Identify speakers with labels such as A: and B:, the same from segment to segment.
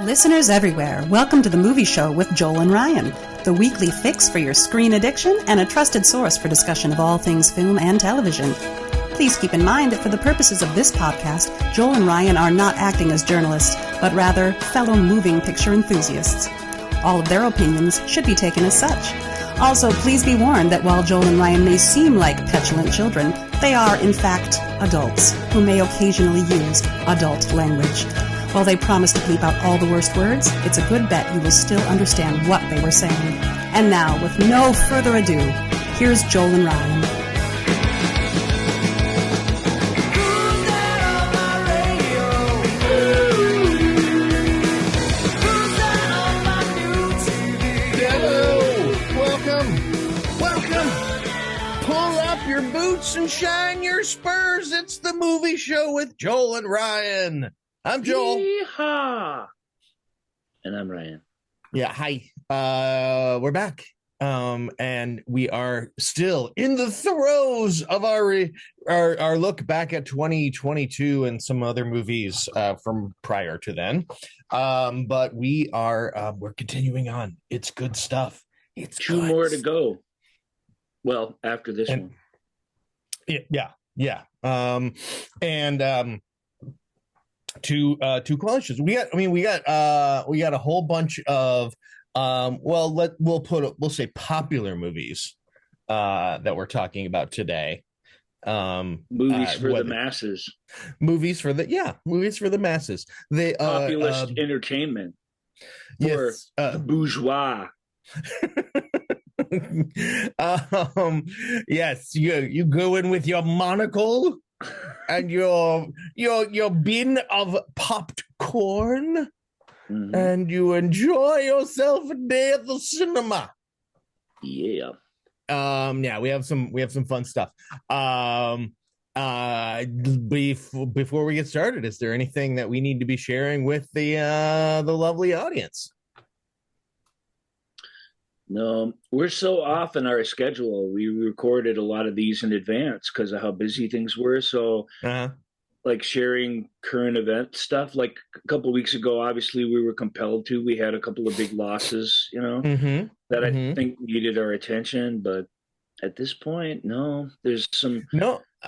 A: Listeners everywhere, welcome to the Movie Show with Joel and Ryan, the weekly fix for your screen addiction and a trusted source for discussion of all things film and television. Please keep in mind that for the purposes of this podcast, Joel and Ryan are not acting as journalists, but rather fellow moving picture enthusiasts. All of their opinions should be taken as such. Also, please be warned that while Joel and Ryan may seem like petulant children, they are, in fact, adults who may occasionally use adult language. While they promise to bleep out all the worst words, it's a good bet you will still understand what they were saying. And now, with no further ado, here's Joel and Ryan.
B: And shine your spurs. It's the Movie Show with Joel and Ryan. I'm Joel.
C: Yeehaw. And I'm Ryan.
B: Yeah, hi. We're back. And we are still in the throes of our look back at 2022 and some other movies from prior to then. But we're continuing on. It's good stuff. It's
C: two
B: good.
C: More to go. Well, after this one.
B: Yeah. Two questions. We got a whole bunch of we'll say popular movies that we're talking about today.
C: Movies for the masses.
B: Movies for the masses. The
C: populist entertainment for the bourgeois.
B: Yes, you go in with your monocle and your bin of popped corn, and you enjoy yourself a day at the cinema.
C: Yeah.
B: We have some fun stuff. Before we get started, is there anything that we need to be sharing with the lovely audience?
C: No, we're so off in our schedule. We recorded a lot of these in advance because of how busy things were. So, like sharing current event stuff, like a couple of weeks ago, obviously we were compelled to. We had a couple of big losses, that I think needed our attention. But at this point, no, there's some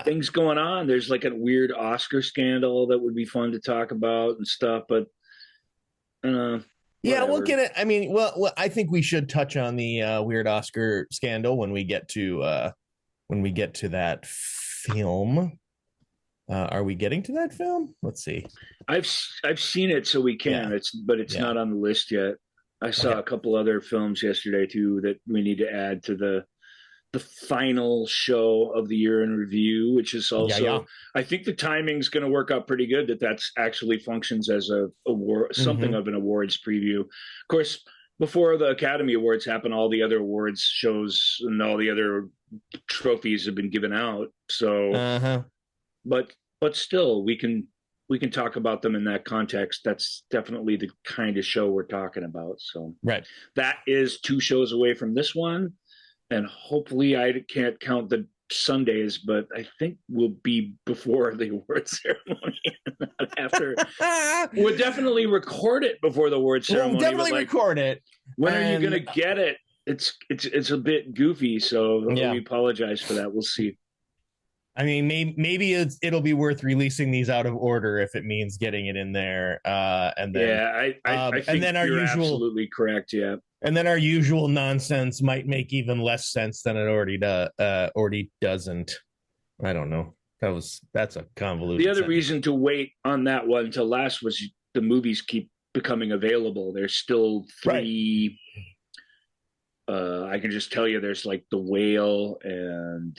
C: things going on. There's like a weird Oscar scandal that would be fun to talk about and stuff. But
B: yeah, we'll get it. I mean, I think we should touch on the weird Oscar scandal when we get to that film. Are we getting to that film? Let's see.
C: I've seen it, so we can. Yeah. It's not on the list yet. I saw a couple other films yesterday too that we need to add to the final show of the year in review, which is also I think the timing's going to work out pretty good that's actually functions as a award, something of an awards preview. Of course, before the Academy Awards happen, all the other awards shows and all the other trophies have been given out. So but still we can talk about them in that context. That's definitely the kind of show we're talking about. So that is 2 shows away from this one. And hopefully I can't count the Sundays, but I think we'll be before the award ceremony. After we'll definitely record it before the award ceremony.
B: We'll definitely record it.
C: When are you going to get it? It's a bit goofy, so we apologize for that. We'll see.
B: I mean, maybe it'll be worth releasing these out of order if it means getting it in there. And then
C: I think
B: and then
C: you're absolutely correct. Yeah.
B: And then our usual nonsense might make even less sense than it already doesn't. I don't know. That's a convoluted.
C: The other reason to wait on that one until last was the movies keep becoming available. There's still 3. I can just tell you, there's like The Whale and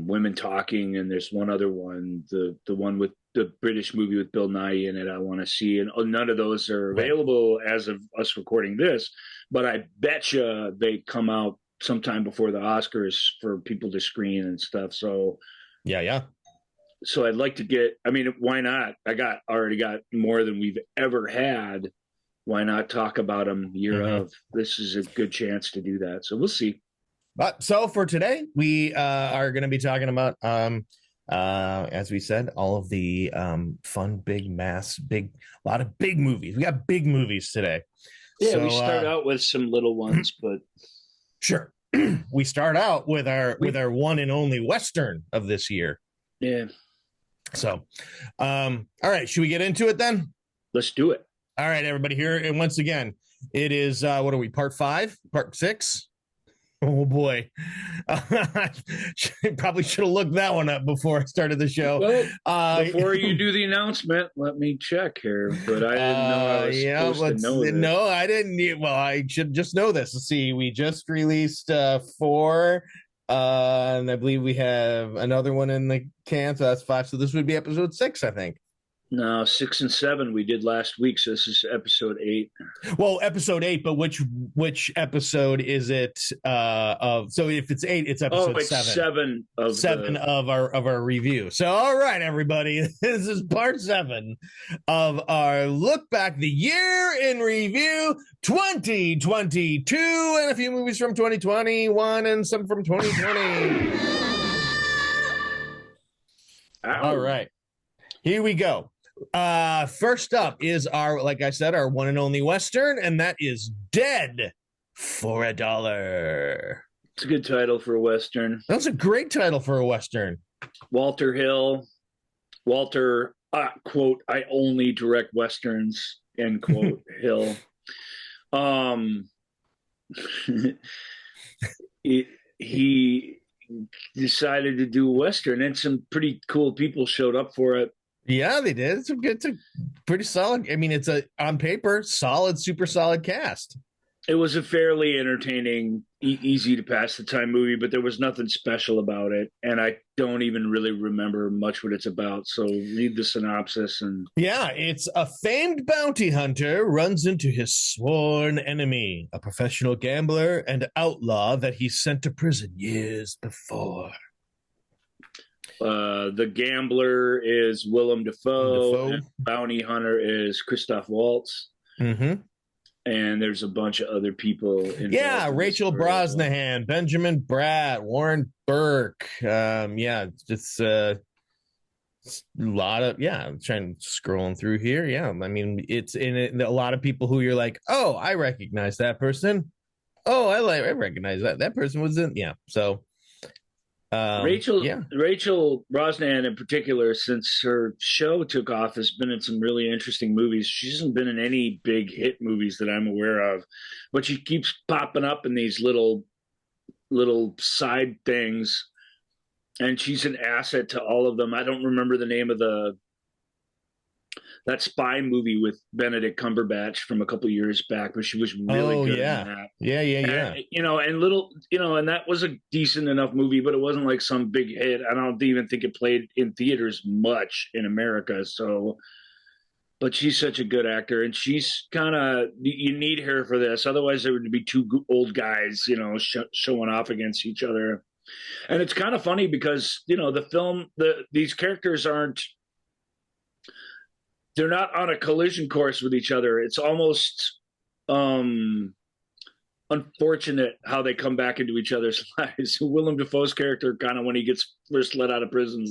C: Women Talking, and there's one other one, the one with the British movie with Bill Nighy in it I want to see, and none of those are available as of us recording this, but I bet you they come out sometime before the Oscars for people to screen and stuff. So so I'd like to get, I mean, why not? Already got more than we've ever had. Why not talk about them year of? This is a good chance to do that. So we'll see.
B: So for today, we are going to be talking about As we said, all of the fun, a lot of big movies. We got big movies today.
C: Yeah,
B: So,
C: we start out with some little ones, but
B: sure. We start out with our one and only Western of this year.
C: Yeah.
B: So, all right, should we get into it then?
C: Let's do it.
B: All right, everybody, here. And once again, it is, what are we, part 5? Part 6? Oh, boy. Probably should have looked that one up before I started the show.
C: Well, before you do the announcement, let me check here. But I didn't know I was supposed to know this.
B: No, I didn't. Well, I should just know this. Let's see. We just released 4. And I believe we have another one in the can. So that's 5. So this would be episode 6, I think.
C: No, 6 and 7 we did last week, so this is episode 8.
B: Well, episode 8, but which episode is it of? So if it's 8, it's episode 7. 7 of our review. So all right, everybody, this is part 7 of our look back, the year in review 2022, and a few movies from 2021 and some from 2020. All right, here we go. First up is our, like I said, our one and only Western, and that is Dead for $1.
C: It's a good title for a Western.
B: That's a great title for a Western.
C: Walter, quote, I only direct Westerns, end quote, Hill. He decided to do a Western, and some pretty cool people showed up for it.
B: Yeah, they did. It's a pretty solid. I mean, it's on paper, super solid cast.
C: It was a fairly entertaining, easy to pass the time movie, but there was nothing special about it. And I don't even really remember much what it's about. So read the synopsis.
B: Yeah, it's a famed bounty hunter runs into his sworn enemy, a professional gambler and outlaw that he sent to prison years before.
C: The gambler is Willem Dafoe. And bounty hunter is Christoph Waltz.
B: Mm-hmm.
C: And there's a bunch of other people.
B: Yeah, Rachel Brosnahan, Benjamin Bratt, Warren Burke. It's a lot of, I'm trying scrolling through here. Yeah, I mean, it's in it, a lot of people who you're like, oh, I recognize that person. Oh, I recognize that person was in. Yeah, so. Rachel
C: Brosnahan in particular, since her show took off, has been in some really interesting movies. She hasn't been in any big hit movies that I'm aware of, but she keeps popping up in these little side things, and she's an asset to all of them. I don't remember the name of that spy movie with Benedict Cumberbatch from a couple years back, but she was really good in that.
B: Yeah.
C: And that was a decent enough movie, but it wasn't like some big hit. I don't even think it played in theaters much in America. So, but she's such a good actor, and she's you need her for this. Otherwise, there would be two old guys, showing off against each other. And it's kind of funny because, the film, these characters they're not on a collision course with each other. It's almost unfortunate how they come back into each other's lives. Willem Dafoe's character, kind of when he gets first let out of prison,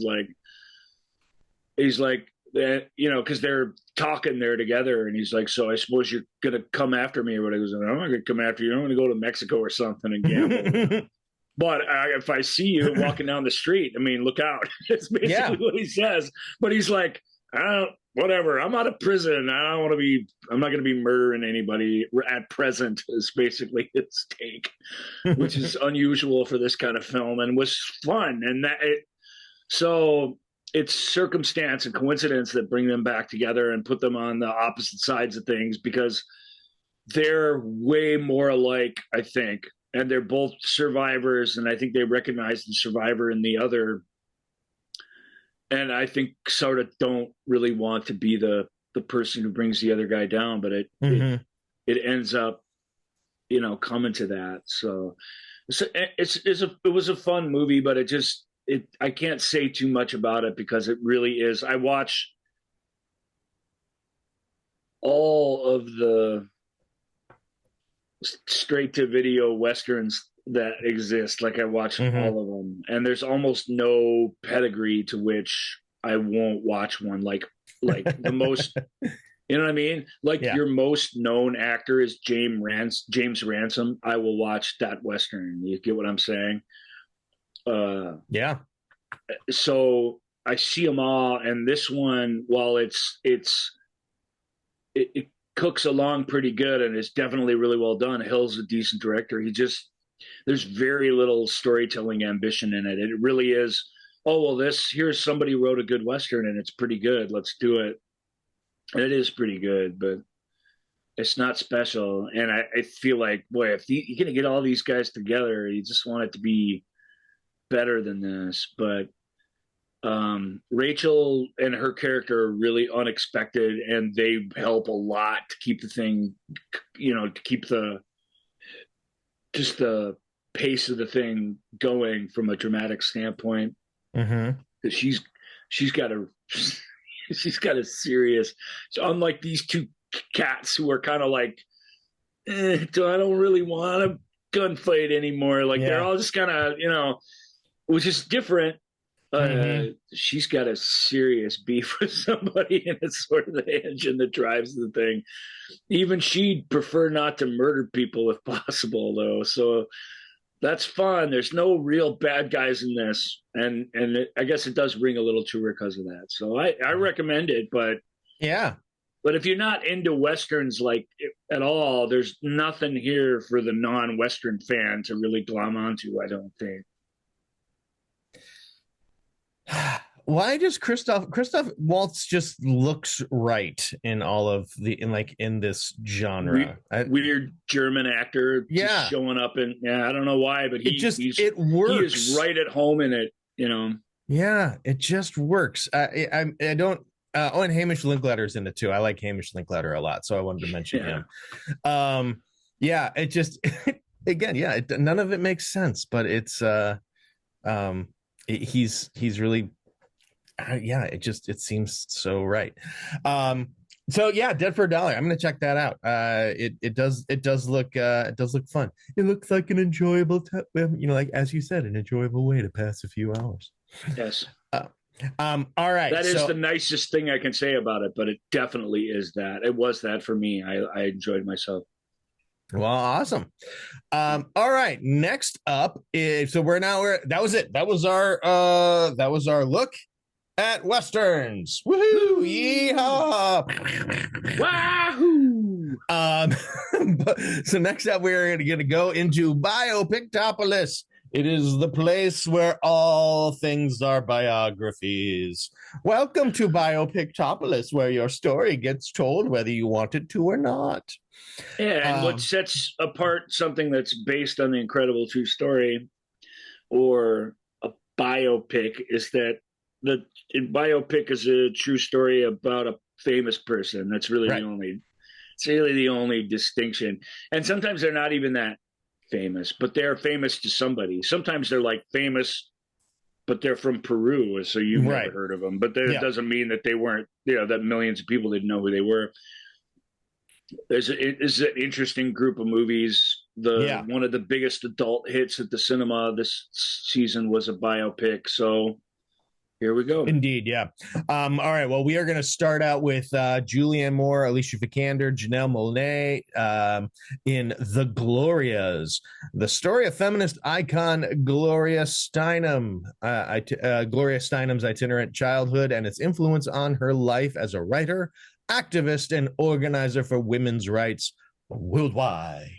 C: he's like, because they're talking there together, and he's like, so I suppose you're going to come after me or whatever. He goes, I'm not going to come after you. I'm going to go to Mexico or something and gamble. But if I see you walking down the street, I mean, look out. That's basically what he says. But he's like, whatever, I'm out of prison. I'm not going to be murdering anybody at present, is basically his take, which is unusual for this kind of film and was fun. And so it's circumstance and coincidence that bring them back together and put them on the opposite sides of things, because they're way more alike, I think. And they're both survivors. And I think they recognize the survivor in the other. And I think sort of don't really want to be the person who brings the other guy down, but it ends up, coming to that. So it was a fun movie, but I can't say too much about it because it really is. I watch all of the straight to video Westerns that exist. Like I watch all of them, and there's almost no pedigree to which I won't watch one. Like the most, you know what I mean? Like your most known actor is James Ransom. I will watch that Western. You get what I'm saying?
B: Yeah.
C: So I see them all, and this one, while it cooks along pretty good and is definitely really well done. Hill's a decent director. There's very little storytelling ambition in it. It really is, oh, well, here's somebody who wrote a good Western and it's pretty good. Let's do it. And it is pretty good, but it's not special. And I feel like, boy, if you're going to get all these guys together, you just want it to be better than this. But Rachel and her character are really unexpected, and they help a lot to keep the thing, to keep the pace of the thing going from a dramatic standpoint. Because she's got a serious, so unlike these two cats who are kind of like, I don't really want a gunfight anymore. Like they're all just kind of, which is different. She's got a serious beef with somebody, and it's sort of the engine that drives the thing. Even she'd prefer not to murder people if possible, though. So that's fun. There's no real bad guys in this, and I guess it does ring a little truer because of that. So I recommend it, but if you're not into Westerns like at all, there's nothing here for the non-Western fan to really glom onto, I don't think.
B: Why does Christoph Waltz just looks right in all of in this genre?
C: Weird German actor, just showing up in I don't know why, but it works. He is right at home in it,
B: Yeah, it just works. I don't. And Hamish Linklater's in it too. I like Hamish Linklater a lot, so I wanted to mention him. It just again, none of it makes sense, but it's he's really it seems so right. Dead for a Dollar, I'm gonna check that out. It does look fun. It looks like an enjoyable like as you said, an enjoyable way to pass a few hours.
C: Yes.
B: All right,
C: that is the nicest thing I can say about it, but it definitely is that. It was that for me. I enjoyed myself.
B: Well, awesome. All right, next up is that was it. That was our look at Westerns. Woohoo! Yeehaw! Wahoo! So next up, we're going to go into Biopictopolis. It is the place where all things are biographies. Welcome to Biopictopolis, where your story gets told whether you want it to or not.
C: Yeah, and what sets apart something that's based on the incredible true story or a biopic is that biopic is a true story about a famous person. That's really the only distinction. And sometimes they're not even that famous, but they're famous to somebody. Sometimes they're like famous, but they're from Peru, so you've never heard of them. But that doesn't mean that they weren't, that millions of people didn't know who they were. It's an interesting group of movies. One of the biggest adult hits at the cinema this season was a biopic. So here we go.
B: Indeed, yeah. All right, well, we are going to start out with Julianne Moore, Alicia Vikander, Janelle Monáe in The Glorias, the story of feminist icon Gloria Steinem's itinerant childhood and its influence on her life as a writer, activist, and organizer for women's rights worldwide.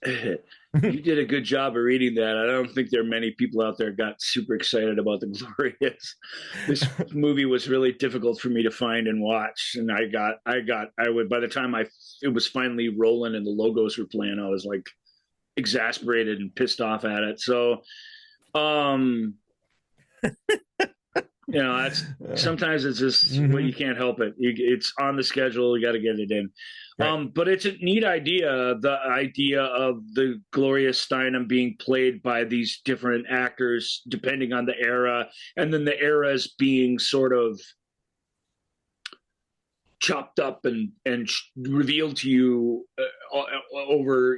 C: You did a good job of reading that. I don't think there are many people out there got super excited about The Glorious. This movie was really difficult for me to find and watch, and I would by the time it was finally rolling and the logos were playing, I was like exasperated and pissed off at it. So, that's sometimes it's just well, you can't help it. It's on the schedule. You got to get it in. Right. But it's a neat idea, the idea of the Gloria Steinem being played by these different actors depending on the era, and then the eras being sort of chopped up and revealed to you over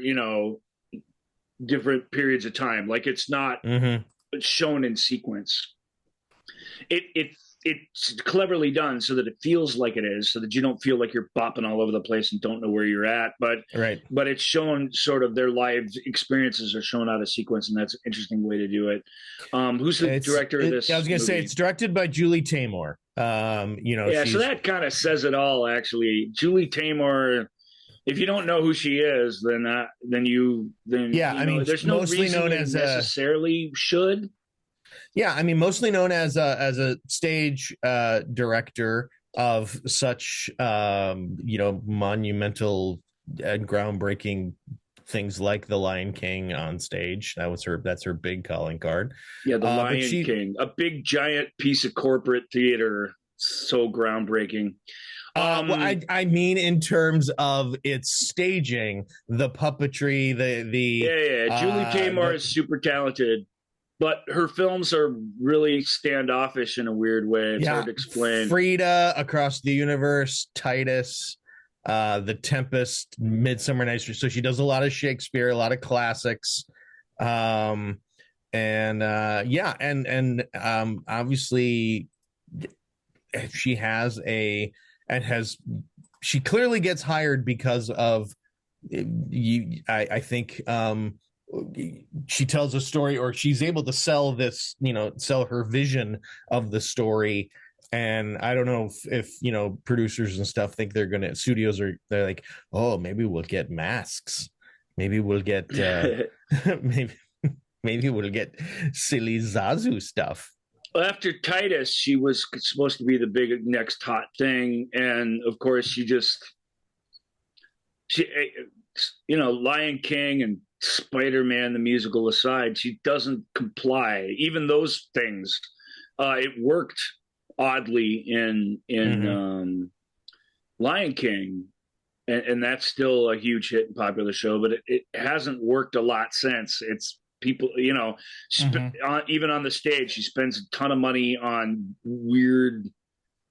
C: different periods of time. Like it's not shown in sequence. It's cleverly done so that it feels like it is, so that you don't feel like you're bopping all over the place and don't know where you're at. But it's shown sort of their live experiences are shown out of sequence, and that's an interesting way to do it. Who's the director of this?
B: I was going to say it's directed by Julie Taymor.
C: So that kind of says it all. Actually, Julie Taymor. If you don't know who she is, then I mean, there's no mostly reason known as necessarily should.
B: Yeah, I mean, mostly known as a stage director of such monumental and groundbreaking things like The Lion King on stage. That's her big calling card.
C: Yeah, The Lion King, a big giant piece of corporate theater, so groundbreaking.
B: Well, I mean, in terms of its staging, the puppetry,
C: Julie Taymor is super talented, but her films are really standoffish in a weird way. It's hard to explain.
B: Frida, Across the Universe, Titus, The Tempest, Midsummer Night's Dream. So she does a lot of Shakespeare, a lot of classics, and obviously she has she clearly gets hired because of I think she tells a story, or she's able to sell her vision of the story. And I don't know if producers and stuff think they're like, oh, maybe we'll get masks, maybe we'll get maybe we'll get silly Zazu stuff.
C: After Titus, she was supposed to be the big next hot thing, and of course, she Lion King and Spider-Man the musical aside, she doesn't comply. Even those things, it worked oddly in Lion King, and that's still a huge hit and popular show, but it hasn't worked a lot since. It's people, even on the stage, she spends a ton of money on weird,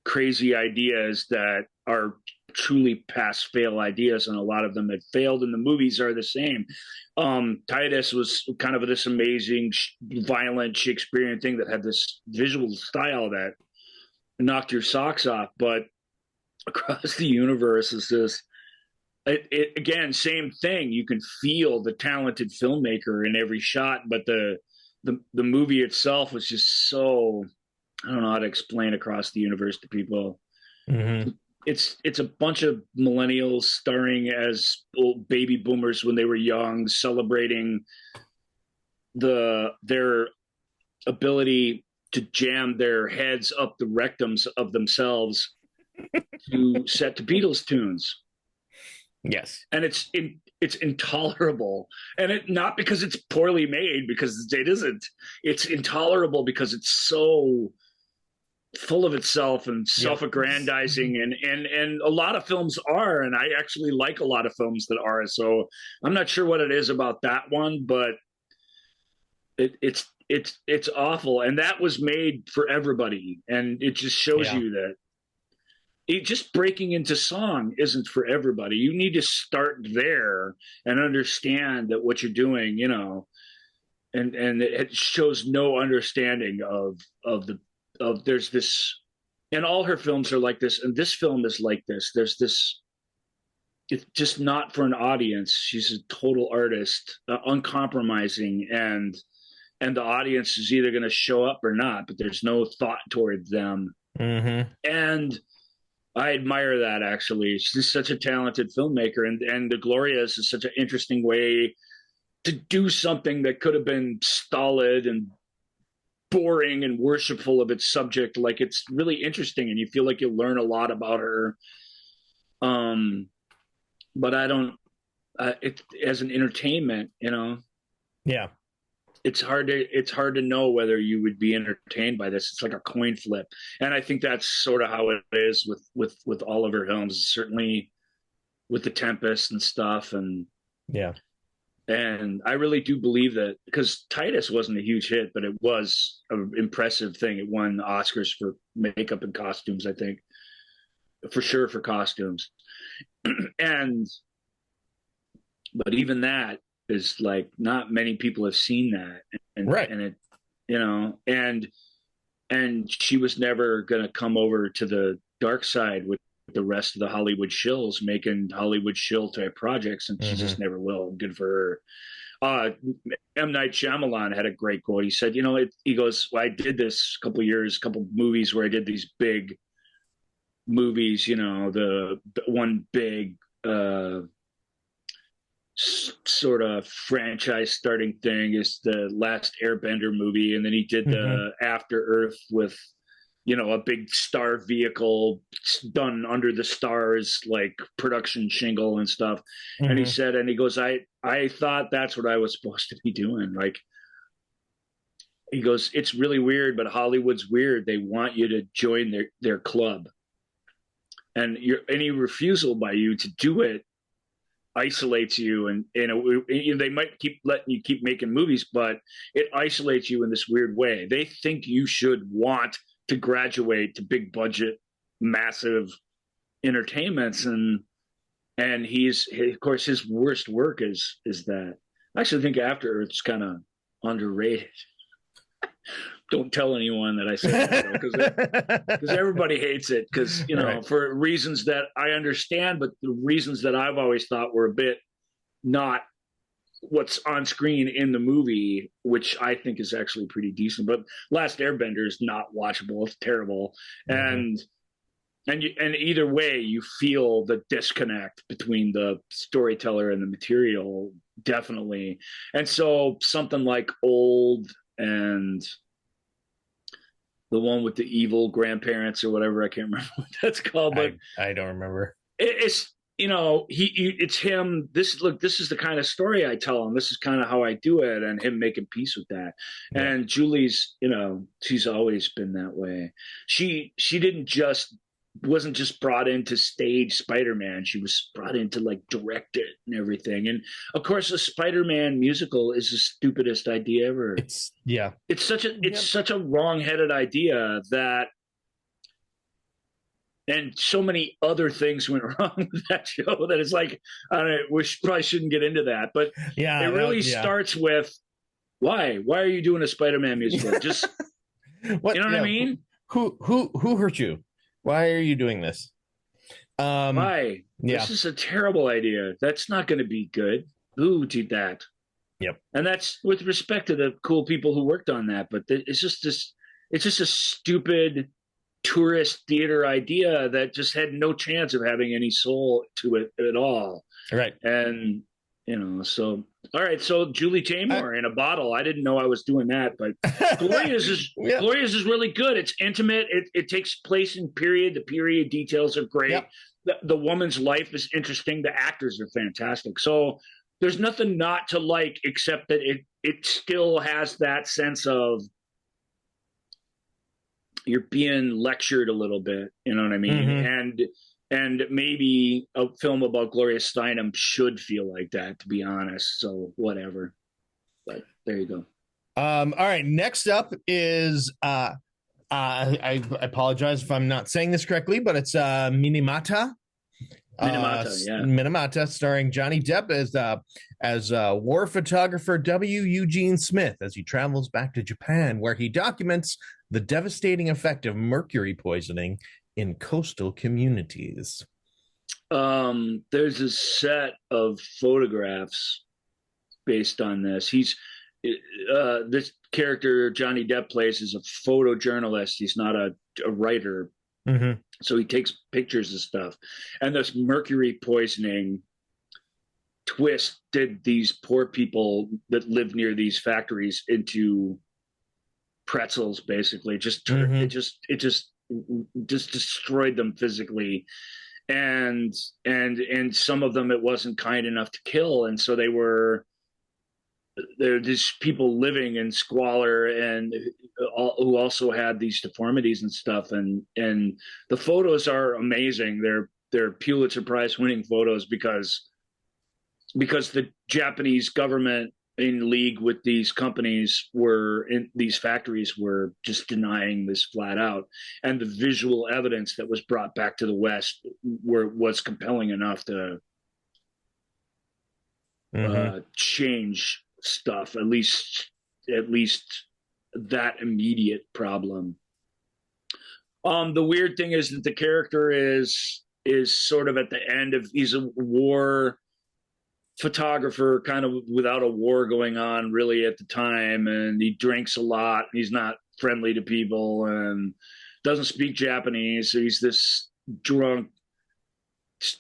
C: crazy ideas that are truly pass-fail ideas, and a lot of them that failed in the movies are the same. Titus was kind of this amazing, violent Shakespearean thing that had this visual style that knocked your socks off, but Across the Universe is this. Again, same thing. You can feel the talented filmmaker in every shot, but the movie itself was just so, I don't know how to explain Across the Universe to people. It's a bunch of millennials starring as old baby boomers when they were young, celebrating their ability to jam their heads up the rectums of themselves to set to Beatles tunes.
B: Yes.
C: And it's intolerable. And it not because it's poorly made, because it isn't. It's intolerable because it's so full of itself and self-aggrandizing, and a lot of films are, and I actually like a lot of films that are. So I'm not sure what it is about that one, but it's awful. And that was made for everybody, and it just shows you that just breaking into song isn't for everybody. You need to start there and understand that what you're doing, and it shows no understanding of there's this, and all her films are like this, and this film is like this. There's this, it's just not for an audience. She's a total artist, uncompromising, and the audience is either going to show up or not, but there's no thought toward them. And I admire that, actually. She's such a talented filmmaker, and The Glorias is such an interesting way to do something that could have been stolid and boring and worshipful of its subject. Like, it's really interesting, and you feel like you learn a lot about her. But I don't, it as an entertainment,
B: Yeah.
C: It's hard to know whether you would be entertained by this. It's like a coin flip. And I think that's sort of how it is with all of her films, certainly with The Tempest and stuff. And and I really do believe that, because Titus wasn't a huge hit, but it was an impressive thing. It won Oscars for makeup and costumes, I think, for sure, for costumes. But even that, is like not many people have seen that,
B: Right.
C: and it, you know, and she was never going to come over to the dark side with the rest of the Hollywood shills making Hollywood shill type projects, and she just never will. Good for her. M. Night Shyamalan had a great quote. He said, he goes, well, I did this couple movies where I did these big movies, the one big sort of franchise starting thing is the last Airbender movie, and then he did the After Earth with a big star vehicle done under the stars, like production shingle and stuff. And he said, and he goes, I thought that's what I was supposed to be doing. Like, he goes, it's really weird, but Hollywood's weird. They want you to join their club, and any refusal by you to do it isolates you, and they might keep letting you keep making movies, but it isolates you in this weird way. They think you should want to graduate to big budget, massive entertainments, and of course his worst work is that. I actually think After Earth's kind of underrated. Don't tell anyone that I said that, because everybody hates it, because right. For reasons that I understand, but the reasons that I've always thought were a bit not what's on screen in the movie, which I think is actually pretty decent. But Last Airbender is not watchable. It's terrible. And either way, you feel the disconnect between the storyteller and the material, definitely. And so something like Old and the one with the evil grandparents or whatever, I can't remember what that's called, but
B: I don't remember.
C: It's it's him. This is the kind of story I tell him. This is kind of how I do it, and him making peace with that. Yeah. And Julie's, she's always been that way. She wasn't just brought in to stage Spider-Man. She was brought in to like direct it and everything. And of course, a Spider-Man musical is the stupidest idea ever.
B: It's
C: such a wrong-headed idea that. And so many other things went wrong with that show that it's like, I don't know, we probably shouldn't get into that. But it really starts with, why? Why are you doing a Spider-Man musical? Just, what I mean?
B: Who hurt you? Why are you doing this?
C: Why? Yeah. This is a terrible idea. That's not going to be good. Who did that?
B: Yep.
C: And that's with respect to the cool people who worked on that. But it's just a stupid tourist theater idea that just had no chance of having any soul to it at all.
B: Right.
C: And, so, all right. So Julie Taymor in a bottle. I didn't know I was doing that, but Gloria's is really good. It's intimate. It takes place in period. The period details are great. Yep. The woman's life is interesting. The actors are fantastic. So there's nothing not to like, except that it still has that sense of, you're being lectured a little bit, you know what I mean? And maybe a film about Gloria Steinem should feel like that, to be honest. So whatever. But there you go.
B: All right. Next up is I apologize if I'm not saying this correctly, but it's Minamata. Minamata, starring Johnny Depp as war photographer W. Eugene Smith as he travels back to Japan, where he documents the devastating effect of mercury poisoning in coastal communities.
C: There's a set of photographs based on this. This character Johnny Depp plays is a photojournalist. He's not a writer. So he takes pictures of stuff. And this mercury poisoning twist did these poor people that live near these factories into pretzels, basically. It just destroyed them physically. And some of them it wasn't kind enough to kill. And so they're these people living in squalor and who also had these deformities and stuff. And the photos are amazing. They're Pulitzer Prize winning photos because the Japanese government in league with these companies these factories were just denying this flat out. And the visual evidence that was brought back to the West was compelling enough to change stuff, at least that immediate problem. The weird thing is that the character is sort of at the end of, he's a war photographer, kind of without a war going on really at the time, and he drinks a lot. He's not friendly to people and doesn't speak Japanese. So he's this drunk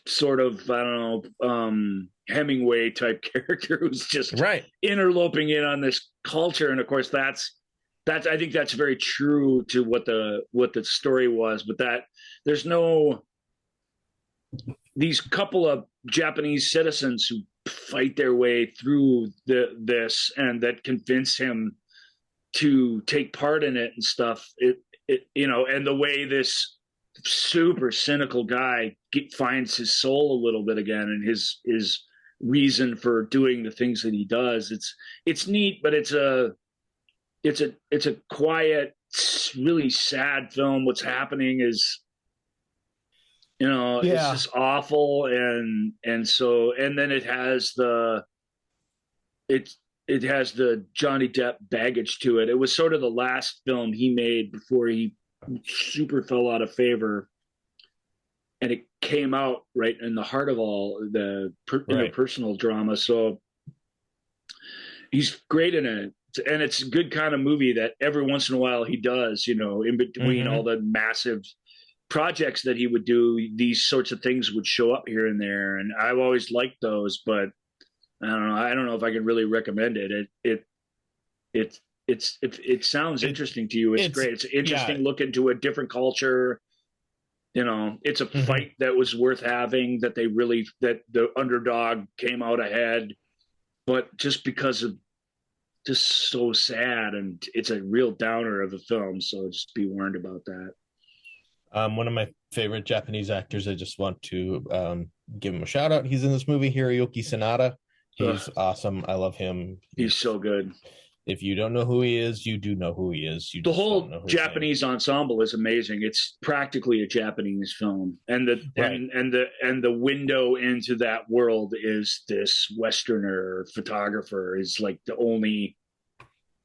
C: sort of, I don't know, Hemingway type character who's just interloping in on this culture. And of course that's I think that's very true to what the story was, but that there's these couple of Japanese citizens who fight their way through this and that convince him to take part in it and stuff. It and the way this super cynical guy finds his soul a little bit again, and his reason for doing the things that he does. It's neat, but it's a quiet, really sad film. What's happening is, it's just awful, and then it has the Johnny Depp baggage to it. It was sort of the last film he made before he super fell out of favor, and it came out right in the heart of all the personal drama. So he's great in it, and it's a good kind of movie that every once in a while he does. In between all the massive projects that he would do, these sorts of things would show up here and there, and I've always liked those, but I don't know if I can really recommend it. It sounds interesting to you. It's great. It's an interesting look into a different culture. It's a fight that was worth having, that the underdog came out ahead, but just because of just so sad, and it's a real downer of a film. So just be warned about that.
B: One of my favorite Japanese actors, I just want to give him a shout out. He's in this movie, Hiroyuki Sanada. He's awesome. I love him.
C: He's so good.
B: If you don't know who he is, you do know who he is.
C: The whole Japanese ensemble is amazing. It's practically a Japanese film, and the window into that world is this Westerner photographer. Is like the only,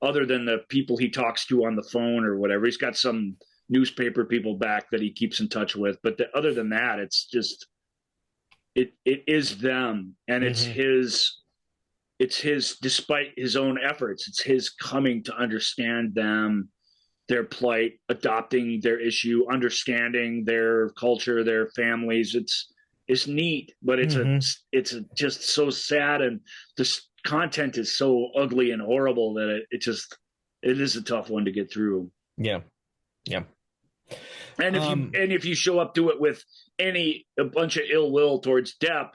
C: other than the people he talks to on the phone or whatever. He's got some newspaper people back that he keeps in touch with, but other than that, it's just it is them, and it's his. It's his, despite his own efforts, it's his coming to understand them, their plight, adopting their issue, understanding their culture, their families. It's neat, but it's just so sad, and the content is so ugly and horrible that it is a tough one to get through.
B: Yeah.
C: And if you show up to it with a bunch of ill will towards Depp,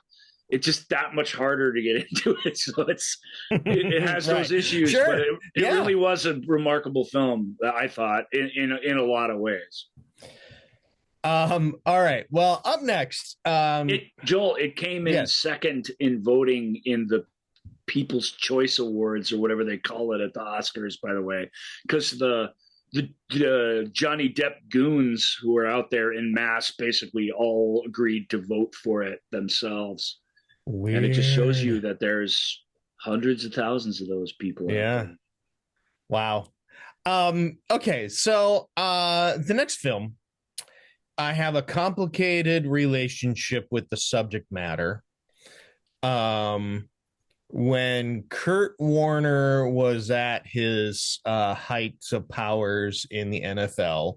C: it's just that much harder to get into it. So it has those issues, but it really was a remarkable film, I thought, in a lot of ways.
B: All right. Well, up next,
C: Joel, it came in second in voting in the People's Choice Awards, or whatever they call it at the Oscars, by the way, because the Johnny Depp goons who are out there in mass basically all agreed to vote for it themselves. Weird. And it just shows you that there's hundreds of thousands of those people.
B: Yeah. Wow. Okay. So the next film, I have a complicated relationship with the subject matter. When Kurt Warner was at his heights of powers in the NFL,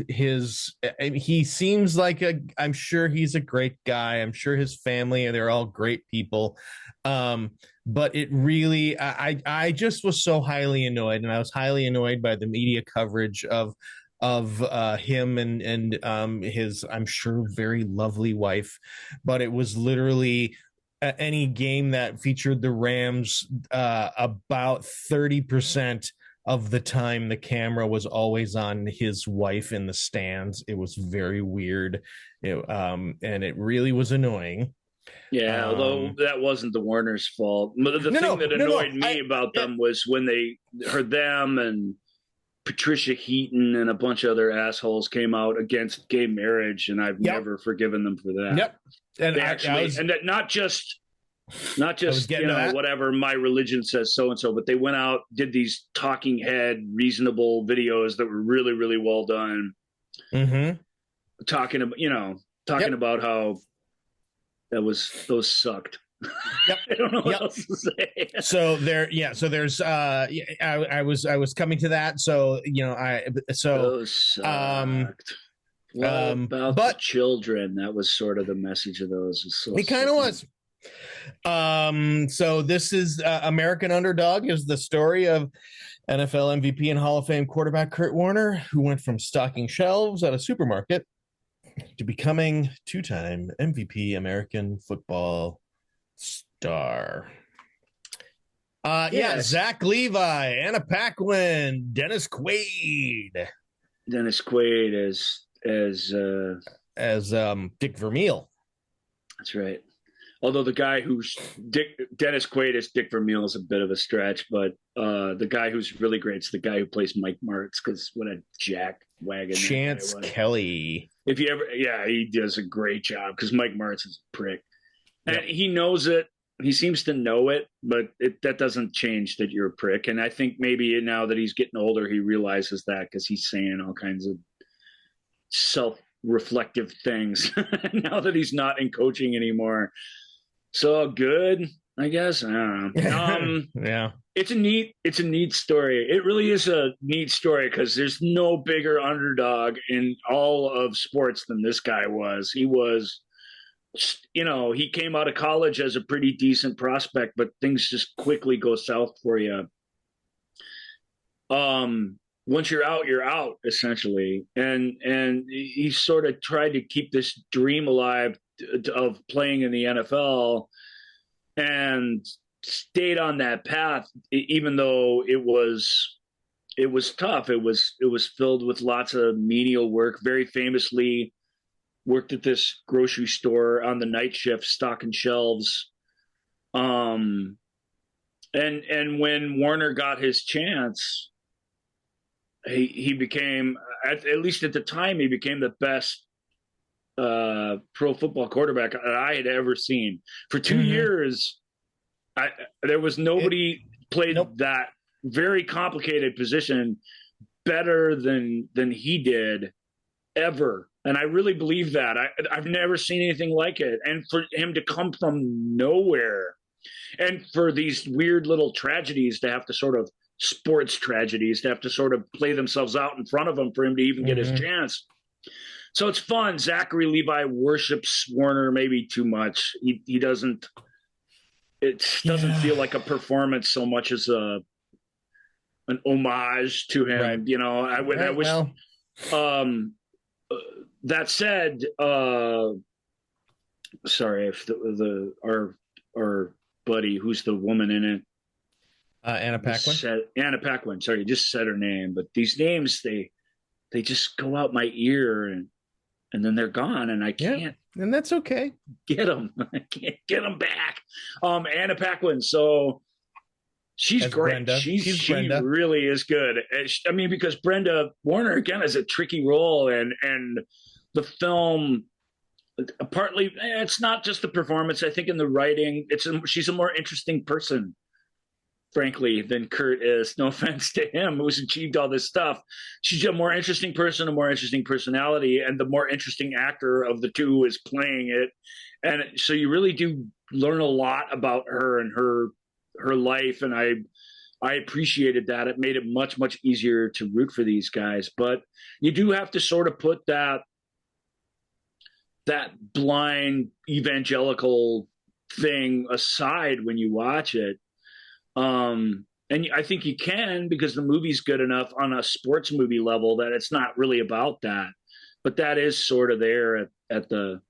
B: he seems like I'm sure he's a great guy. I'm sure his family, they're all great people. But it really, I just was so highly annoyed, and I was highly annoyed by the media coverage of him and his, I'm sure, very lovely wife. But it was literally any game that featured the Rams, about 30% of the time the camera was always on his wife in the stands. It was very weird, and it really was annoying.
C: Yeah, although that wasn't the Warner's fault. The thing that annoyed me about them was when they heard them and Patricia Heaton and a bunch of other assholes came out against gay marriage, and I've never forgiven them for that.
B: Yep. And
C: and that not just whatever my religion says so and so, but they went out, did these talking head reasonable videos that were really, really well done.
B: Mm-hmm.
C: Talking about how those sucked.
B: Yep.
C: I don't know what else to say.
B: So there's I was coming to that. So
C: those sucked. About the children? That was sort of the message of those.
B: It kind of was. So this is American Underdog is the story of NFL MVP and Hall of Fame quarterback Kurt Warner, who went from stocking shelves at a supermarket to becoming two-time MVP American football star. Yes. Zach Levi, Anna Paquin, Dennis Quaid.
C: Dennis Quaid as
B: Dick Vermeil.
C: That's right. Although the guy who's Dennis Quaid as Dick Vermeil is a bit of a stretch, but the guy who's really great is the guy who plays Mike Martz, because what a jack wagon.
B: Chance Kelly.
C: If you ever, he does a great job, because Mike Martz is a prick. And he knows it. He seems to know it, but that doesn't change that you're a prick. And I think maybe now that he's getting older, he realizes that, because he's saying all kinds of self-reflective things now that he's not in coaching anymore. So good, I guess. I don't know.
B: Yeah.
C: It's a neat story. It really is a neat story, because there's no bigger underdog in all of sports than this guy was. He was, he came out of college as a pretty decent prospect, but things just quickly go south for you. Once you're out, essentially. And he sort of tried to keep this dream alive of playing in the NFL, and stayed on that path, even though it was tough. It was filled with lots of menial work. Very famously worked at this grocery store on the night shift, stocking shelves. And when Warner got his chance, he became, at least at the time, he became the best pro football quarterback that I had ever seen. For 2 years, there was nobody played that very complicated position better than he did ever. And I really believe that. I've never seen anything like it. And for him to come from nowhere, and for these weird little tragedies to have to sort of, sports tragedies, to have to sort of play themselves out in front of him for him to even get his chance. So it's fun. Zachary Levi worships Warner maybe too much. He doesn't. It doesn't feel like a performance so much as an homage to him. Right. I wish. That said, sorry if our buddy, who's the woman in it,
B: Anna Paquin.
C: Anna Paquin. Sorry, you just said her name, but these names they just go out my ear, and then they're gone, and I can't.
B: And that's okay.
C: Get them. I can't get them back. Anna Paquin. So she's great.
B: Brenda.
C: She
B: Brenda.
C: really is good. I mean, because Brenda Warner again has a tricky role, and the film. Partly, it's not just the performance. I think in the writing, she's a more interesting person, frankly, than Kurt is. No offense to him, who's achieved all this stuff. She's a more interesting person, a more interesting personality, and the more interesting actor of the two is playing it. And so you really do learn a lot about her and her life, and I appreciated that. It made it much, much easier to root for these guys. But you do have to sort of put that blind evangelical thing aside when you watch it. And I think you can, because the movie's good enough on a sports movie level that it's not really about that, but that is sort of there at the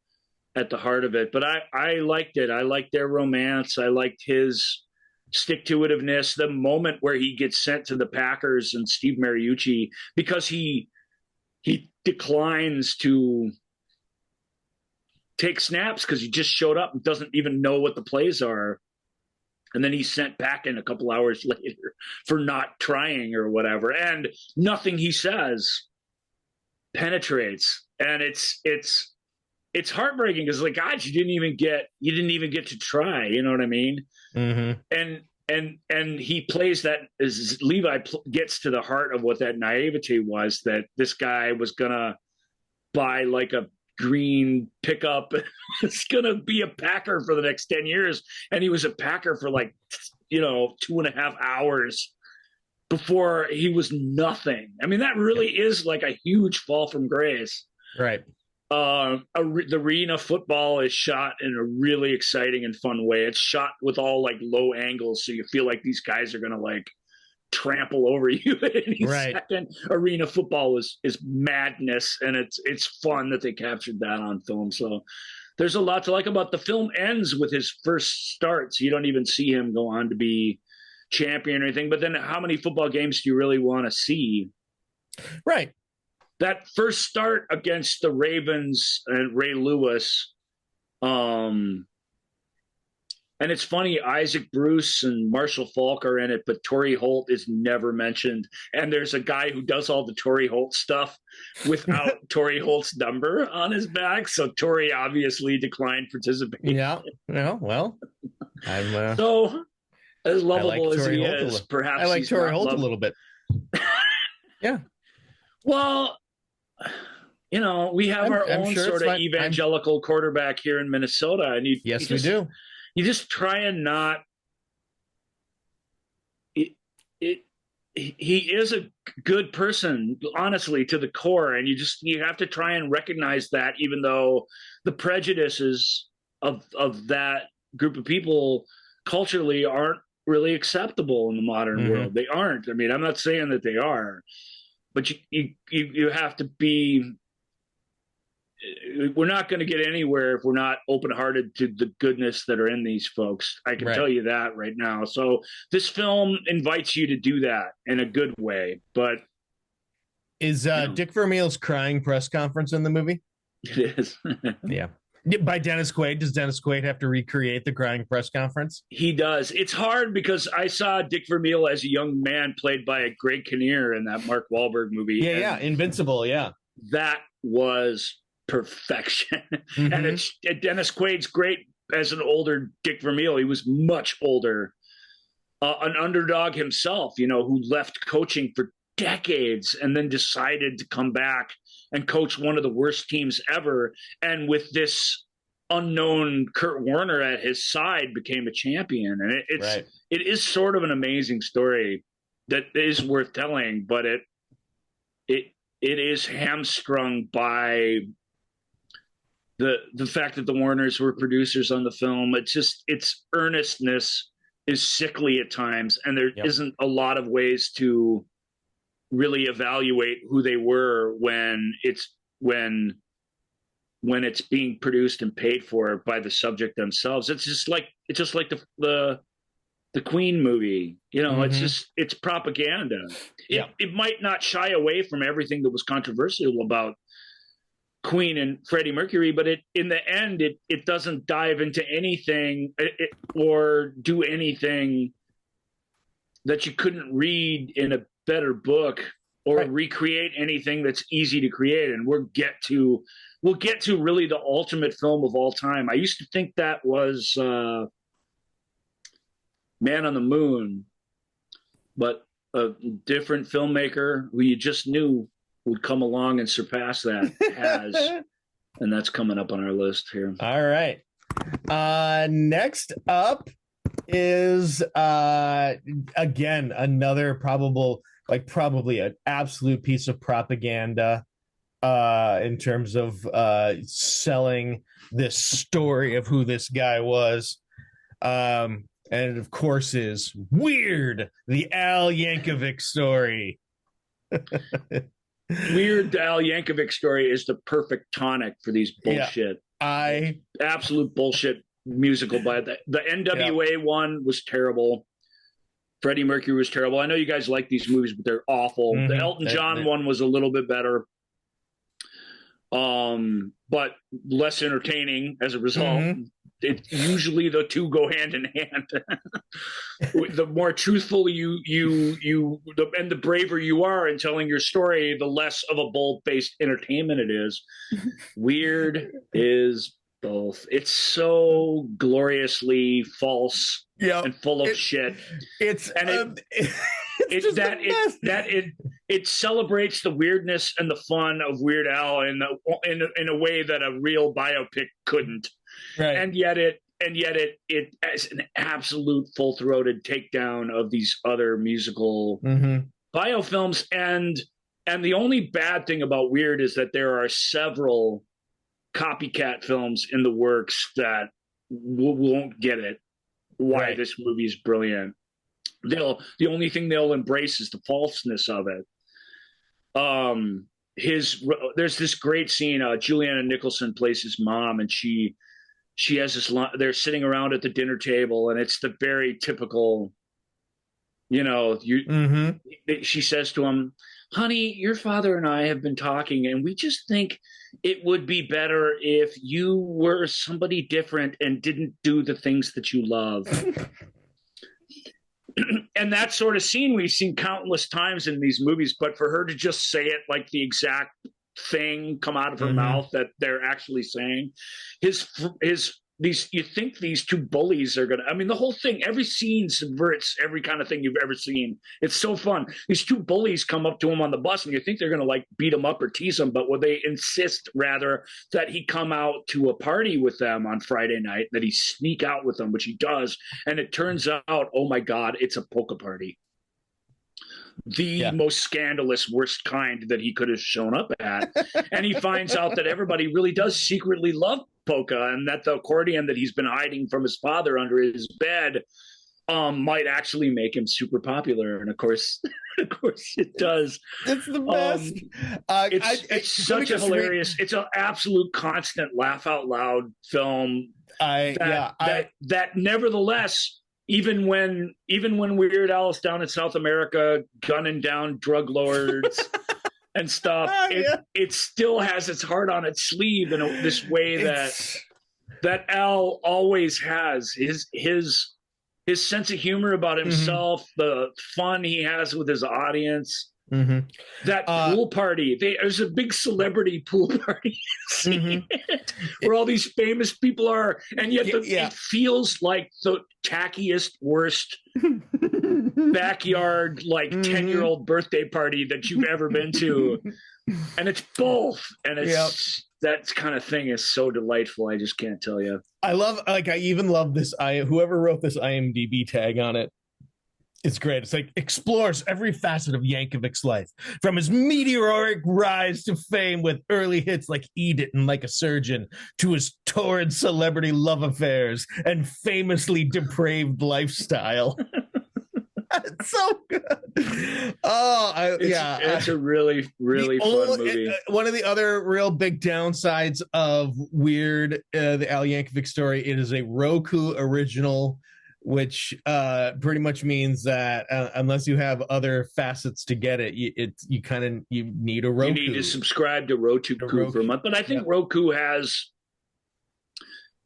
C: heart of it. But I liked it. I liked their romance. I liked his stick-to-itiveness. The moment where he gets sent to the Packers and Steve Mariucci, because he declines to take snaps because he just showed up and doesn't even know what the plays are. And then he's sent back in a couple hours later for not trying or whatever. And nothing he says penetrates. And it's heartbreaking because, like, God, you didn't even get to try. You know what I mean? And he plays that as Levi gets to the heart of what that naivety was, that this guy was gonna buy like a green pickup. It's gonna be a Packer for the next 10 years, and he was a Packer for like 2.5 hours before he was nothing. I mean, that really is like a huge fall from grace,
B: right?
C: The arena football is shot in a really exciting and fun way. It's shot with all like low angles, so you feel like these guys are gonna like trample over you at any second. Arena football is madness, and it's fun that they captured that on film. So there's a lot to like about the film. Ends with his first start, so you don't even see him go on to be champion or anything. But then how many football games do you really want to see?
B: Right.
C: That first start against the Ravens and Ray Lewis, and it's funny, Isaac Bruce and Marshall Falk are in it, but Torrey Holt is never mentioned. And there's a guy who does all the Torrey Holt stuff without Torrey Holt's number on his back. So Torrey obviously declined participating.
B: Yeah. Well, I'm
C: so as lovable as he is, perhaps
B: I like Torrey Holt a little bit. Yeah.
C: Well, we have our own sort of evangelical quarterback here in Minnesota, and we do. You just try and not. He is a good person, honestly, to the core, and you have to try and recognize that, even though the prejudices of that group of people culturally aren't really acceptable in the modern world. They aren't. I mean, I'm not saying that they are. But you have to be. We're not going to get anywhere if we're not open-hearted to the goodness that are in these folks. I can tell you that right now. So this film invites you to do that in a good way. But
B: is Dick Vermeil's crying press conference in the movie?
C: It is.
B: Yeah. By Dennis Quaid. Does Dennis Quaid have to recreate the crying press conference?
C: He does. It's hard because I saw Dick Vermeil as a young man played by Greg Kinnear in that Mark Wahlberg movie.
B: Yeah, Invincible, yeah.
C: That was perfection. And Dennis Quaid's great as an older Dick Vermeil. He was much older. An underdog himself, who left coaching for decades and then decided to come back and coach one of the worst teams ever, and with this unknown Kurt Warner at his side became a champion. And it is sort of an amazing story that is worth telling, but it is hamstrung by the fact that the Warners were producers on the film. Its earnestness is sickly at times, and there isn't a lot of ways to really evaluate who they were when it's being produced and paid for by the subject themselves. It's just like the Queen movie, it's propaganda. It might not shy away from everything that was controversial about Queen and Freddie Mercury, but in the end, it doesn't dive into anything or do anything that you couldn't read in a better book or recreate anything that's easy to create. And we'll get to really the ultimate film of all time. I used to think that was Man on the Moon, but a different filmmaker who you just knew would come along and surpass that has, and that's coming up on our list here.
B: All right. Next up is again another probably an absolute piece of propaganda in terms of selling this story of who this guy was, and it of course is Weird, the Al Yankovic story.
C: Weird Al Yankovic story is the perfect tonic for these bullshit. Absolute bullshit musical. By the NWA one was terrible. Freddie Mercury was terrible. I know you guys like these movies, but they're awful. The Elton John one was a little bit better, but less entertaining as a result. usually the two go hand in hand. The more truthful and the braver you are in telling your story, the less of a bold-faced entertainment it is. Weird is both. It's so gloriously false and full of shit. It celebrates the weirdness and the fun of Weird Al in a way that a real biopic couldn't.
B: Right.
C: And yet it has an absolute full-throated takedown of these other musical biofilms. And the only bad thing about Weird is that there are several copycat films in the works that won't get it. Why this movie is brilliant. The only thing they'll embrace is the falseness of it. There's this great scene. Juliana Nicholson plays his mom, and she has this. They're sitting around at the dinner table, and it's the very typical. She says to him, "Honey, your father and I have been talking, and we just think it would be better if you were somebody different and didn't do the things that you love." And that sort of scene we've seen countless times in these movies, but for her to just say it like the exact thing come out of her mouth that they're actually saying, you think these two bullies are the whole thing, every scene subverts every kind of thing you've ever seen. It's so fun. These two bullies come up to him on the bus, and you think they're going to like beat him up or tease him, but they insist rather that he come out to a party with them on Friday night, that he sneak out with them, which he does. And it turns out, oh my God, it's a polka party. The most scandalous, worst kind that he could have shown up at. And he finds out that everybody really does secretly love polka, and that the accordion that he's been hiding from his father under his bed might actually make him super popular. And of course it does. It's the best. It's such a hilarious, it's an absolute constant laugh out loud film that nevertheless, even when Weird Al is down in South America gunning down drug lords and stuff, it still has its heart on its sleeve in this way that Al always has. His sense of humor about himself, the fun he has with his audience. That pool party, there's a big celebrity pool party scene where all these famous people are, and yet it feels like the tackiest, worst backyard 10-year-old birthday party that you've ever been to. And it's both, and it's that kind of thing is so delightful. I just can't tell you.
B: I even love this. Whoever wrote this IMDb tag on it, it's great. It's like explores every facet of Yankovic's life, from his meteoric rise to fame with early hits like Eat It and Like a Surgeon, to his torrid celebrity love affairs and famously depraved lifestyle. It's so good.
C: It's a really, really fun movie.
B: One of the other real big downsides of Weird, the Al Yankovic story, it is a Roku original, which pretty much means that unless you have other facets to get it, you need a Roku.
C: You need to subscribe to Roku for a month. But I think Roku has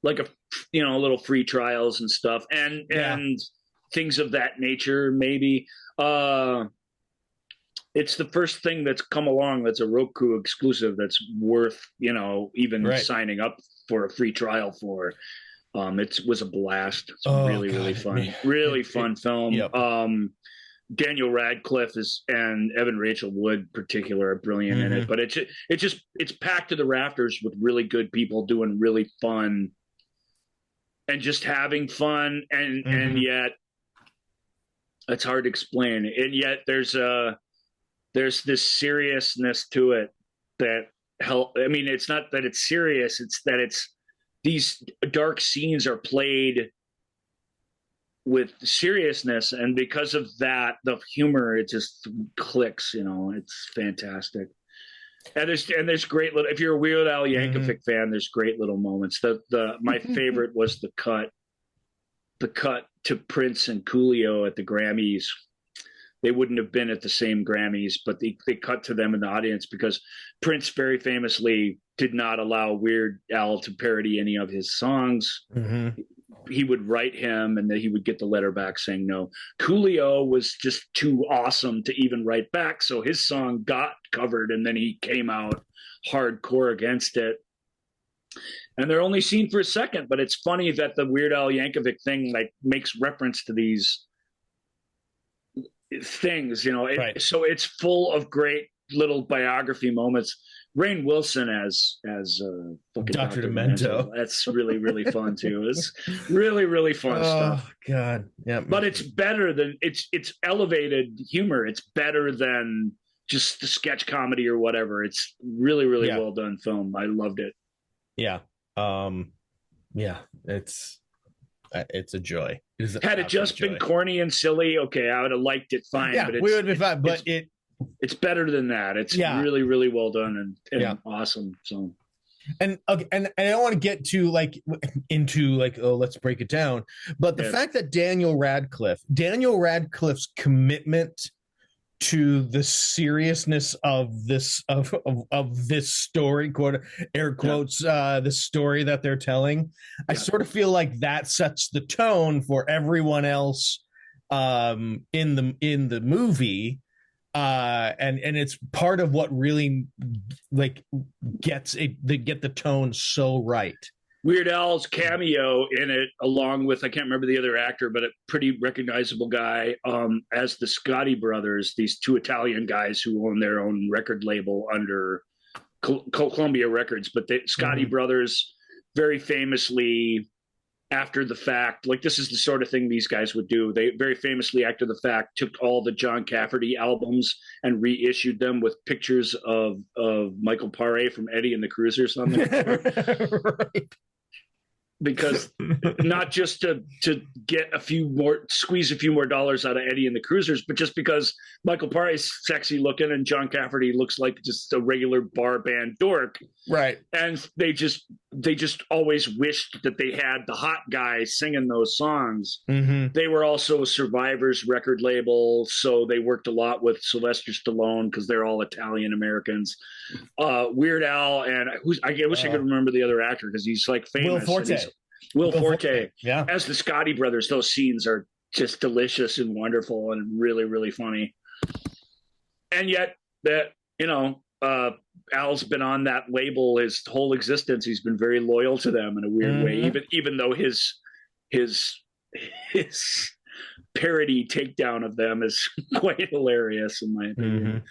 C: like a little free trials and stuff and things of that nature. Maybe it's the first thing that's come along that's a Roku exclusive that's worth even signing up for a free trial for. It was a blast. It's really fun. Really fun film.
B: Yep.
C: Daniel Radcliffe and Evan Rachel Wood in particular are brilliant in it. But it's packed to the rafters with really good people doing really fun and just having fun, and yet it's hard to explain. And yet there's this seriousness to it that it's not that it's serious, it's that these dark scenes are played with seriousness, and because of that, the humor, it just clicks. It's fantastic. And there's great little. If you're a Weird Al Yankovic fan, there's great little moments. My favorite was the cut to Prince and Coolio at the Grammys, they wouldn't have been at the same Grammys, but they cut to them in the audience because Prince very famously did not allow Weird Al to parody any of his songs.
B: Mm-hmm.
C: He would write him and then he would get the letter back saying no. Coolio was just too awesome to even write back, so his song got covered and then he came out hardcore against it. And they're only seen for a second, but it's funny that the Weird Al Yankovic thing like makes reference to these things, you know.
B: Right.
C: So it's full of great little biography moments. Rainn Wilson as fucking
B: Dr. Demento.
C: That's really, really fun too. It's really, really fun stuff.
B: Oh God, yeah.
C: But it's better than it's elevated humor. It's better than just the sketch comedy or whatever. It's really, really well done film. I loved it.
B: Yeah. Yeah. It's a joy.
C: Had it just been corny and silly, okay, I would have liked it fine.
B: Yeah,
C: but
B: we would have been fine. But
C: it's better than that. It's really, really well done and awesome. So, and
B: I don't want to get too into let's break it down. But the fact that Daniel Radcliffe's commitment to the seriousness of this story, quote air quotes, the story that they're telling, I sort of feel like that sets the tone for everyone else in the movie. And it's part of what really get the tone so right.
C: Weird Al's cameo in it, along with, I can't remember the other actor, but a pretty recognizable guy, as the Scotti brothers, these two Italian guys who own their own record label under Columbia Records. But the Scotti brothers, very famously, after the fact, like this is the sort of thing these guys would do. They very famously, after the fact, took all the John Cafferty albums and reissued them with pictures of Michael Paré from Eddie and the Cruisers on them. Right. Because not just to get squeeze a few more dollars out of Eddie and the Cruisers, but just because Michael Parré's sexy looking and John Cafferty looks like just a regular bar band dork.
B: Right.
C: And they just always wished that they had the hot guy singing those songs.
B: Mm-hmm.
C: They were also a Survivor's record label, so they worked a lot with Sylvester Stallone because they're all Italian Americans. Weird Al and I wish I could remember the other actor because he's like famous. Will Forte. Yeah. As the Scotti brothers, those scenes are just delicious and wonderful and really, really funny. And yet that, Al's been on that label his whole existence. He's been very loyal to them in a weird way, even though his parody takedown of them is quite hilarious in my opinion.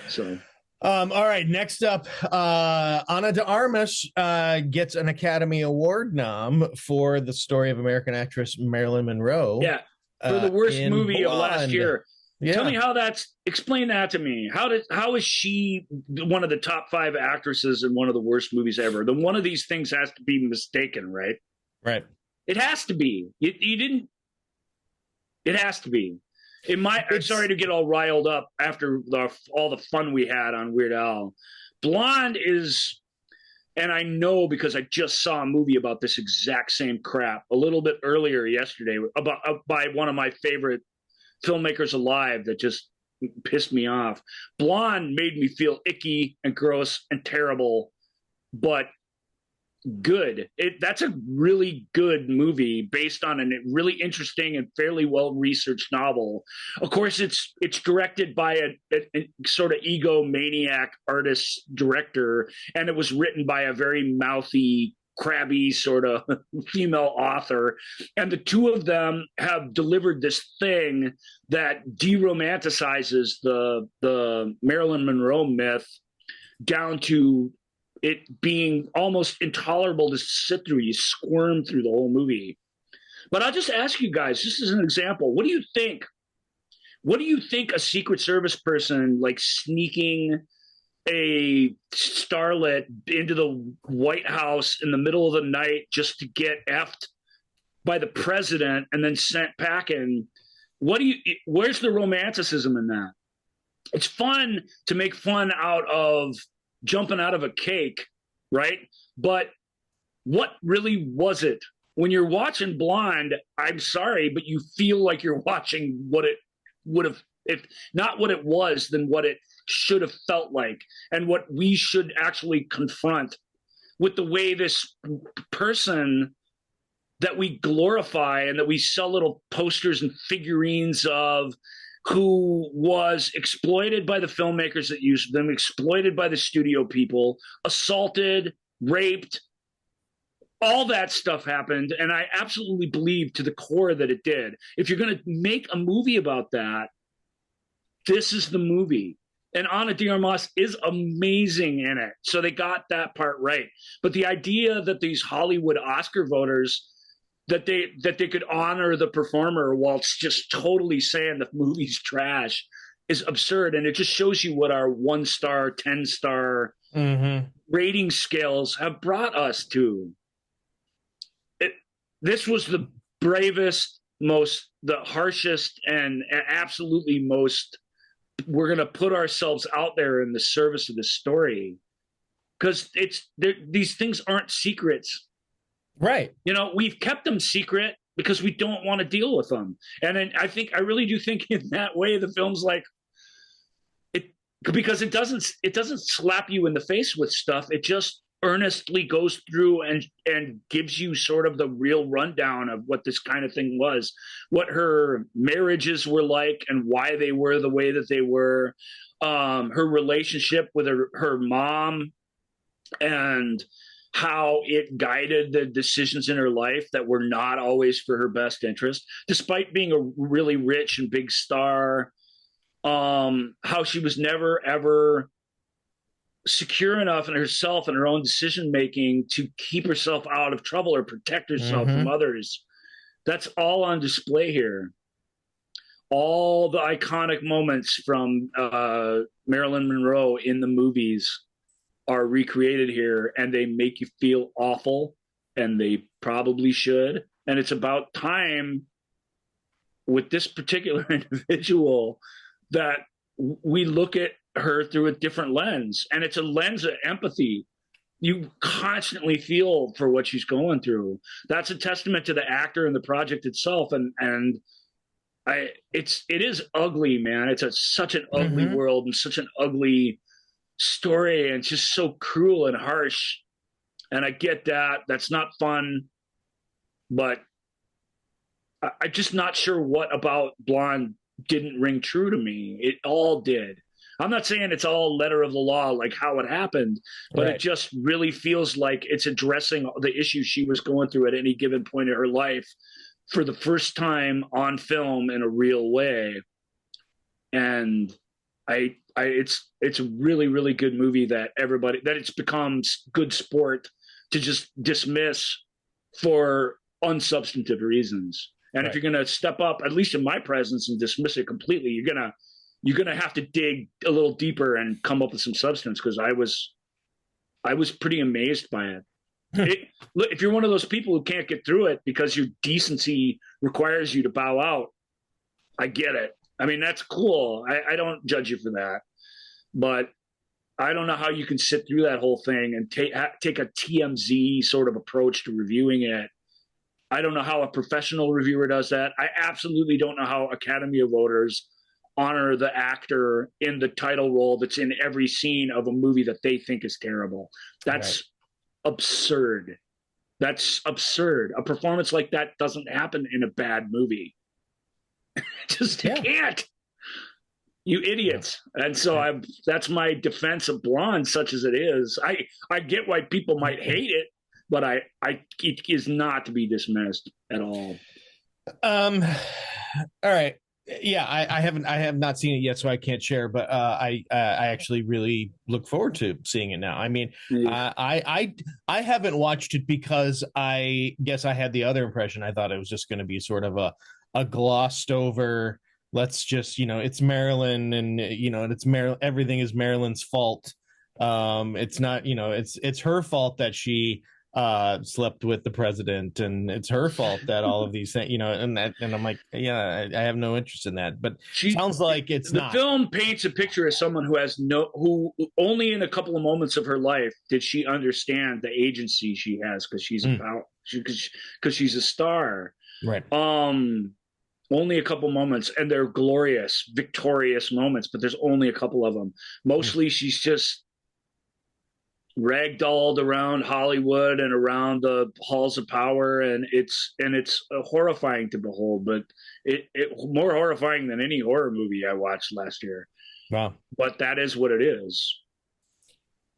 C: So
B: all right, next up, Ana de Armas gets an Academy Award nom for the story of American actress Marilyn Monroe.
C: Yeah, for the worst movie
B: Blonde.
C: of last year.
B: Yeah.
C: Tell me explain that to me. How is she one of the top 5 actresses in one of the worst movies ever? Then one of these things has to be mistaken, right?
B: Right.
C: It has to be. You didn't. It has to be. I'm sorry to get all riled up after all the fun we had on Weird Al. Blonde is, and I know because I just saw a movie about this exact same crap a little bit earlier yesterday by one of my favorite filmmakers alive that just pissed me off. Blonde made me feel icky and gross and terrible, but good. That's a really good movie based on a really interesting and fairly well-researched novel. Of course, it's directed by a sort of egomaniac artist director, and it was written by a very mouthy, crabby sort of female author. And the two of them have delivered this thing that deromanticizes the Marilyn Monroe myth down to it being almost intolerable to sit through. You squirm through the whole movie. But I'll just ask you guys, just as an example, what do you think? What do you think a Secret Service person like sneaking a starlet into the White House in the middle of the night just to get effed by the president and then sent packing? Where's the romanticism in that? It's fun to make fun out of jumping out of a cake, right? But what really was it? When you're watching Blonde, I'm sorry, but you feel like you're watching what it would have if not what it was, then what it should have felt like, and what we should actually confront with the way this person that we glorify and that we sell little posters and figurines of, who was exploited by the filmmakers that used them, exploited by the studio people, assaulted, raped, all that stuff happened. And I absolutely believe to the core that it did. If you're going to make a movie about that, this is the movie. And Ana de Armas is amazing in it. So they got that part right. But the idea that these Hollywood Oscar voters, that they could honor the performer whilst just totally saying the movie's trash, is absurd. And it just shows you what our 1-star, 10-star rating scales have brought us to. This was the bravest, the harshest, and absolutely most, we're going to put ourselves out there in the service of the story, because these things aren't secrets.
B: Right.
C: You know, we've kept them secret because we don't want to deal with them. And then I really do think in that way, the film's like it, because it doesn't slap you in the face with stuff. It just earnestly goes through and gives you sort of the real rundown of what this kind of thing was, what her marriages were like and why they were the way that they were, her relationship with her mom, and how it guided the decisions in her life that were not always for her best interest, despite being a really rich and big star. How she was never, ever secure enough in herself and her own decision-making to keep herself out of trouble or protect herself from others. That's all on display here. All the iconic moments from Marilyn Monroe in the movies are recreated here, and they make you feel awful, and they probably should. And it's about time with this particular individual that we look at her through a different lens, and it's a lens of empathy. You constantly feel for what she's going through. That's a testament to the actor and the project itself. And it is ugly, man. It's such an ugly world and such an ugly story, and it's just so cruel and harsh. And I get that. That's not fun. But I'm just not sure what about Blonde didn't ring true to me. It all did. I'm not saying it's all letter of the law, like how it happened, but It just really feels like it's addressing the issues she was going through at any given point in her life for the first time on film in a real way. And it's a really, really good movie that it's become good sport to just dismiss for unsubstantive reasons. And if you're going to step up, at least in my presence, and dismiss it completely, you're going to have to dig a little deeper and come up with some substance, because I was pretty amazed by it. Look, if you're one of those people who can't get through it because your decency requires you to bow out, I get it. I mean, that's cool. I don't judge you for that. But I don't know how you can sit through that whole thing and take a TMZ sort of approach to reviewing it. I don't know how a professional reviewer does that. I absolutely don't know how Academy of voters honor the actor in the title role that's in every scene of a movie that they think is terrible. That's absurd. That's absurd. A performance like that doesn't happen in a bad movie. Just can't. You idiots. And so that's my defense of Blonde, such as it is. I get why people might hate it, but it is not to be dismissed at all.
B: All right. Yeah, I have not seen it yet, so I can't share. But I actually really look forward to seeing it now. I mean, I haven't watched it because I guess I had the other impression. I thought it was just going to be sort of a glossed over. Let's just, it's Marilyn, and and it's Marilyn. Everything is Marilyn's fault. It's not, it's her fault that she slept with the president, and it's her fault that all of these things, and I'm like, I have no interest in that. But sounds like it's not.
C: The film paints a picture of someone who only in a couple of moments of her life did she understand the agency she has, because she's she's a star,
B: right?
C: Only a couple moments, and they're glorious, victorious moments, but there's only a couple of them. Mostly she's just ragdolled around Hollywood and around the halls of power, and it's horrifying to behold, but it more horrifying than any horror movie I watched last year.
B: Wow.
C: But that is what it is.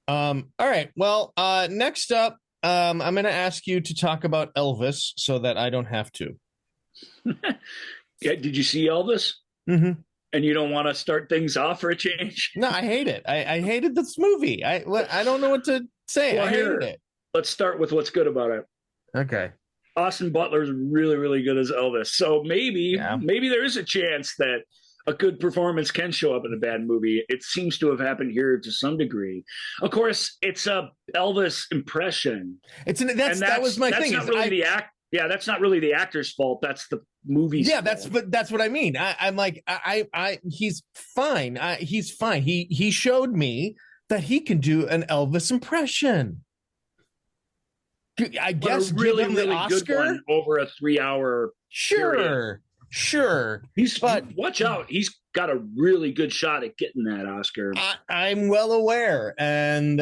B: All right. Well, next up, I'm going to ask you to talk about Elvis so that I don't have to.
C: Yeah, did you see Elvis?
B: Mm-hmm.
C: And you don't want to start things off for a change?
B: No, I hate it. I hated this movie. I don't know what to say.
C: Well,
B: I hated it.
C: Let's start with what's good about it.
B: Okay.
C: Austin Butler's really, really good as Elvis. So maybe there is a chance that a good performance can show up in a bad movie. It seems to have happened here to some degree. Of course, it's a Elvis impression.
B: That was my thing.
C: Not really that's not really the actor's fault. That's the movie's fault.
B: That's what I mean. I'm like, he's fine. He's fine. He showed me that he can do an Elvis impression. I guess
C: really,
B: give him the
C: really
B: Oscar
C: good one over a 3-hour.
B: Sure.
C: Watch out. He's got a really good shot at getting that Oscar.
B: I'm well aware. And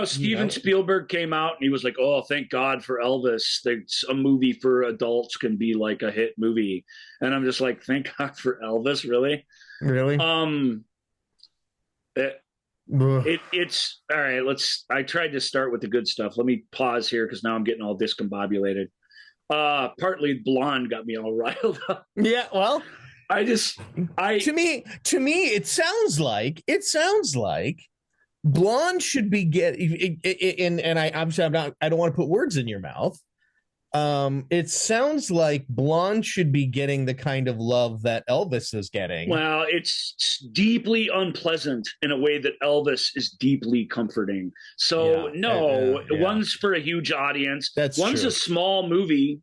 C: Steven Spielberg came out and he was like, "Oh, thank God for Elvis. A movie for adults can be like a hit movie." And I'm just like, thank God for Elvis, really?
B: Really?
C: It's all right. I tried to start with the good stuff. Let me pause here because now I'm getting all discombobulated. Partly Blonde got me all riled up.
B: Yeah, well,
C: to
B: me it sounds like Blonde should be and I don't want to put words in your mouth. It sounds like Blonde should be getting the kind of love that Elvis is getting.
C: Well, it's deeply unpleasant in a way that Elvis is deeply comforting. So one's for a huge audience. One's true. A small movie.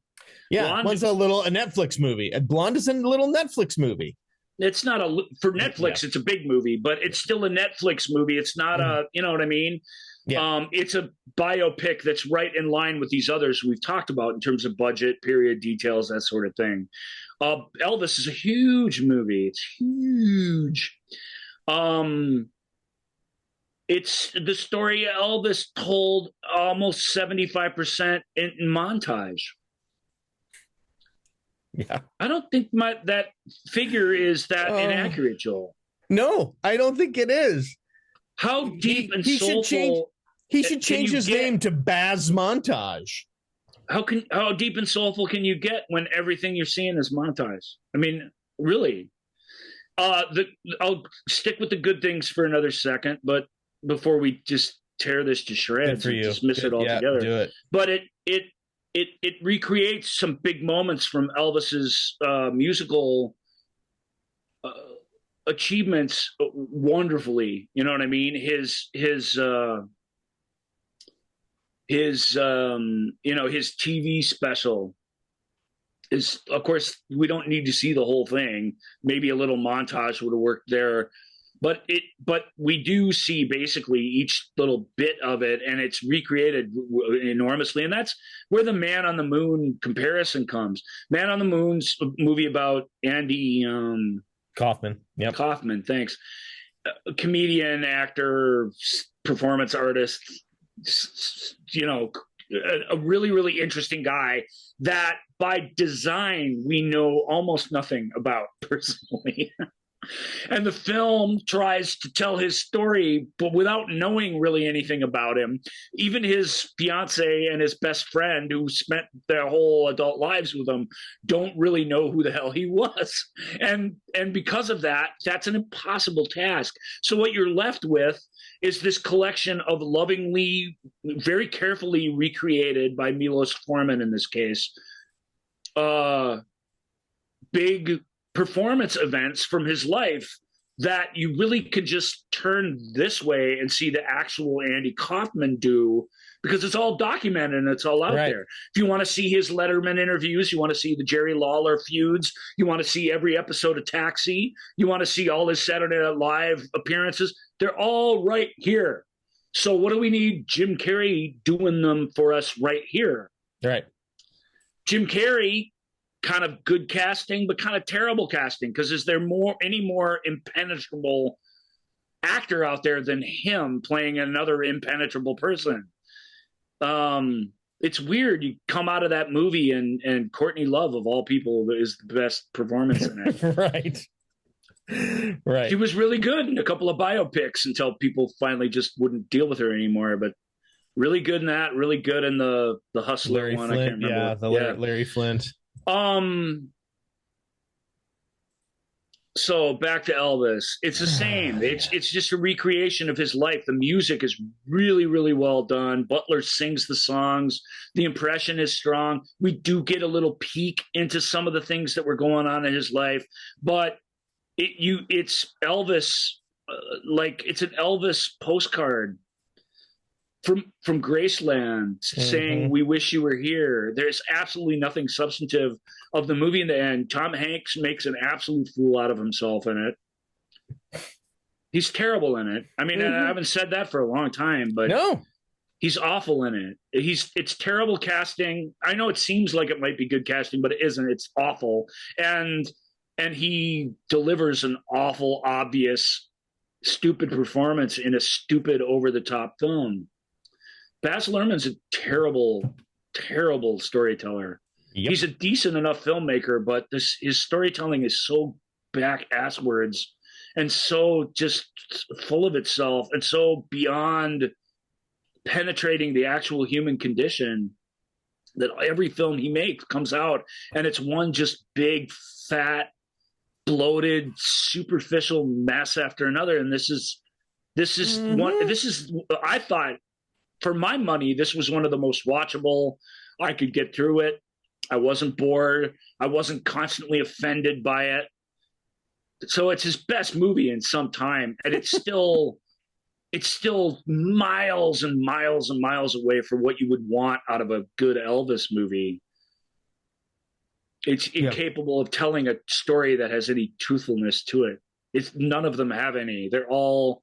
B: Yeah, Blonde, one's a Netflix movie. Blonde is a little Netflix movie.
C: It's not for Netflix. Yeah. It's a big movie, but it's still a Netflix movie. It's not you know what I mean? Yeah. It's a biopic that's right in line with these others we've talked about in terms of budget, period, details, that sort of thing. Elvis is a huge movie. It's huge. It's the story Elvis told almost 75% in montage.
B: Yeah.
C: I don't think that figure is that inaccurate, Joel.
B: No, I don't think it is.
C: How deep and soulful...
B: He should change his name to Baz Montage.
C: How deep and soulful can you get when everything you're seeing is montage? I mean, really. I'll stick with the good things for another second, but before we just tear this to shreds and dismiss it altogether.
B: Do it.
C: But it recreates some big moments from Elvis's musical achievements wonderfully. You know what I mean? His TV special is, of course, we don't need to see the whole thing. Maybe a little montage would have worked there, but we do see basically each little bit of it, and it's recreated enormously. And that's where the Man on the Moon comparison comes. Man on the Moon's a movie about Andy
B: Kaufman. Yep.
C: Kaufman, thanks. A comedian, actor, performance artist, a really, really interesting guy that by design we know almost nothing about personally. And the film tries to tell his story, but without knowing really anything about him. Even his fiance and his best friend, who spent their whole adult lives with him, don't really know who the hell he was. And because of that, that's an impossible task. So what you're left with is this collection of lovingly, very carefully recreated by Milos Forman in this case, big performance events from his life that you really could just turn this way and see the actual Andy Kaufman do, because it's all documented and it's all out there. If you want to see his Letterman interviews, you want to see the Jerry Lawler feuds, you want to see every episode of Taxi, you want to see all his Saturday Night Live appearances, they're all right here. So what do we need Jim Carrey doing them for us right here?
B: Right.
C: Jim Carrey kind of good casting, but kind of terrible casting. Because is there any more impenetrable actor out there than him playing another impenetrable person? It's weird. You come out of that movie and Courtney Love, of all people, is the best performance in it.
B: Right.
C: She was really good in a couple of biopics until people finally just wouldn't deal with her anymore. But really good in that. Really good in the Hustler
B: Larry
C: one.
B: Flint,
C: I can't remember.
B: Larry Flint.
C: So back to Elvis. It's the same. It's just a recreation of his life. The music is really, really well done. Butler sings the songs. The impression is strong. We do get a little peek into some of the things that were going on in his life, but it's Elvis, like it's an Elvis postcard from Graceland saying, "We wish you were here." There's absolutely nothing substantive of the movie in the end. Tom Hanks makes an absolute fool out of himself in it. He's terrible in it. I mean, I haven't said that for a long time, but
B: no,
C: he's awful in it. It's terrible casting. I know it seems like it might be good casting, but it isn't. It's awful. And he delivers an awful, obvious, stupid performance in a stupid, over-the-top film. Baz Luhrmann's a terrible, terrible storyteller. Yep. He's a decent enough filmmaker, but his storytelling is so back-asswards and so just full of itself and so beyond penetrating the actual human condition that every film he makes comes out and it's one just big, fat, bloated, superficial mess after another. And this is I thought, for my money, this was one of the most watchable. I could get through it. I wasn't bored. I wasn't constantly offended by it. So it's his best movie in some time, and it's still miles and miles and miles away from what you would want out of a good Elvis movie. It's incapable of telling a story that has any truthfulness to it. None of them have any. They're all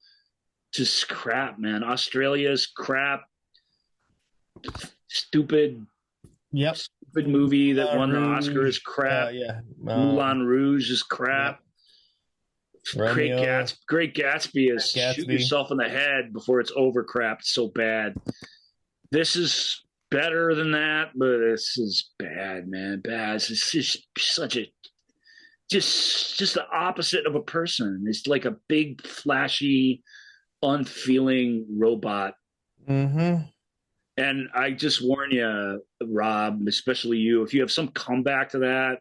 C: just crap, man. Australia's crap. Stupid movie that won the Oscar is crap. Moulin Rouge is crap. Great Gatsby is shoot yourself in the head before it's over crap. It's so bad. This is better than that, but this is bad, man. Bad. It's just such a just the opposite of a person. It's like a big, flashy, unfeeling robot.
B: Mm-hmm.
C: And I just warn you, Rob, especially you, if you have some comeback to that,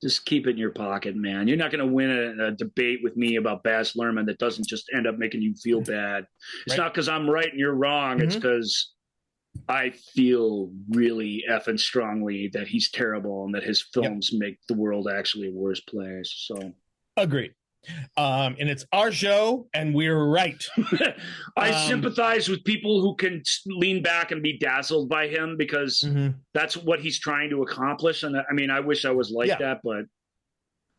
C: just keep it in your pocket, man. You're not going to win a debate with me about Baz Luhrmann that doesn't just end up making you feel bad. It's not because I'm right and you're wrong. Mm-hmm. It's because I feel really effing strongly that he's terrible and that his films make the world actually a worse place. So,
B: agreed. And it's our show, and we're right.
C: I sympathize with people who can lean back and be dazzled by him because that's what he's trying to accomplish. And I mean, I wish I was like that, but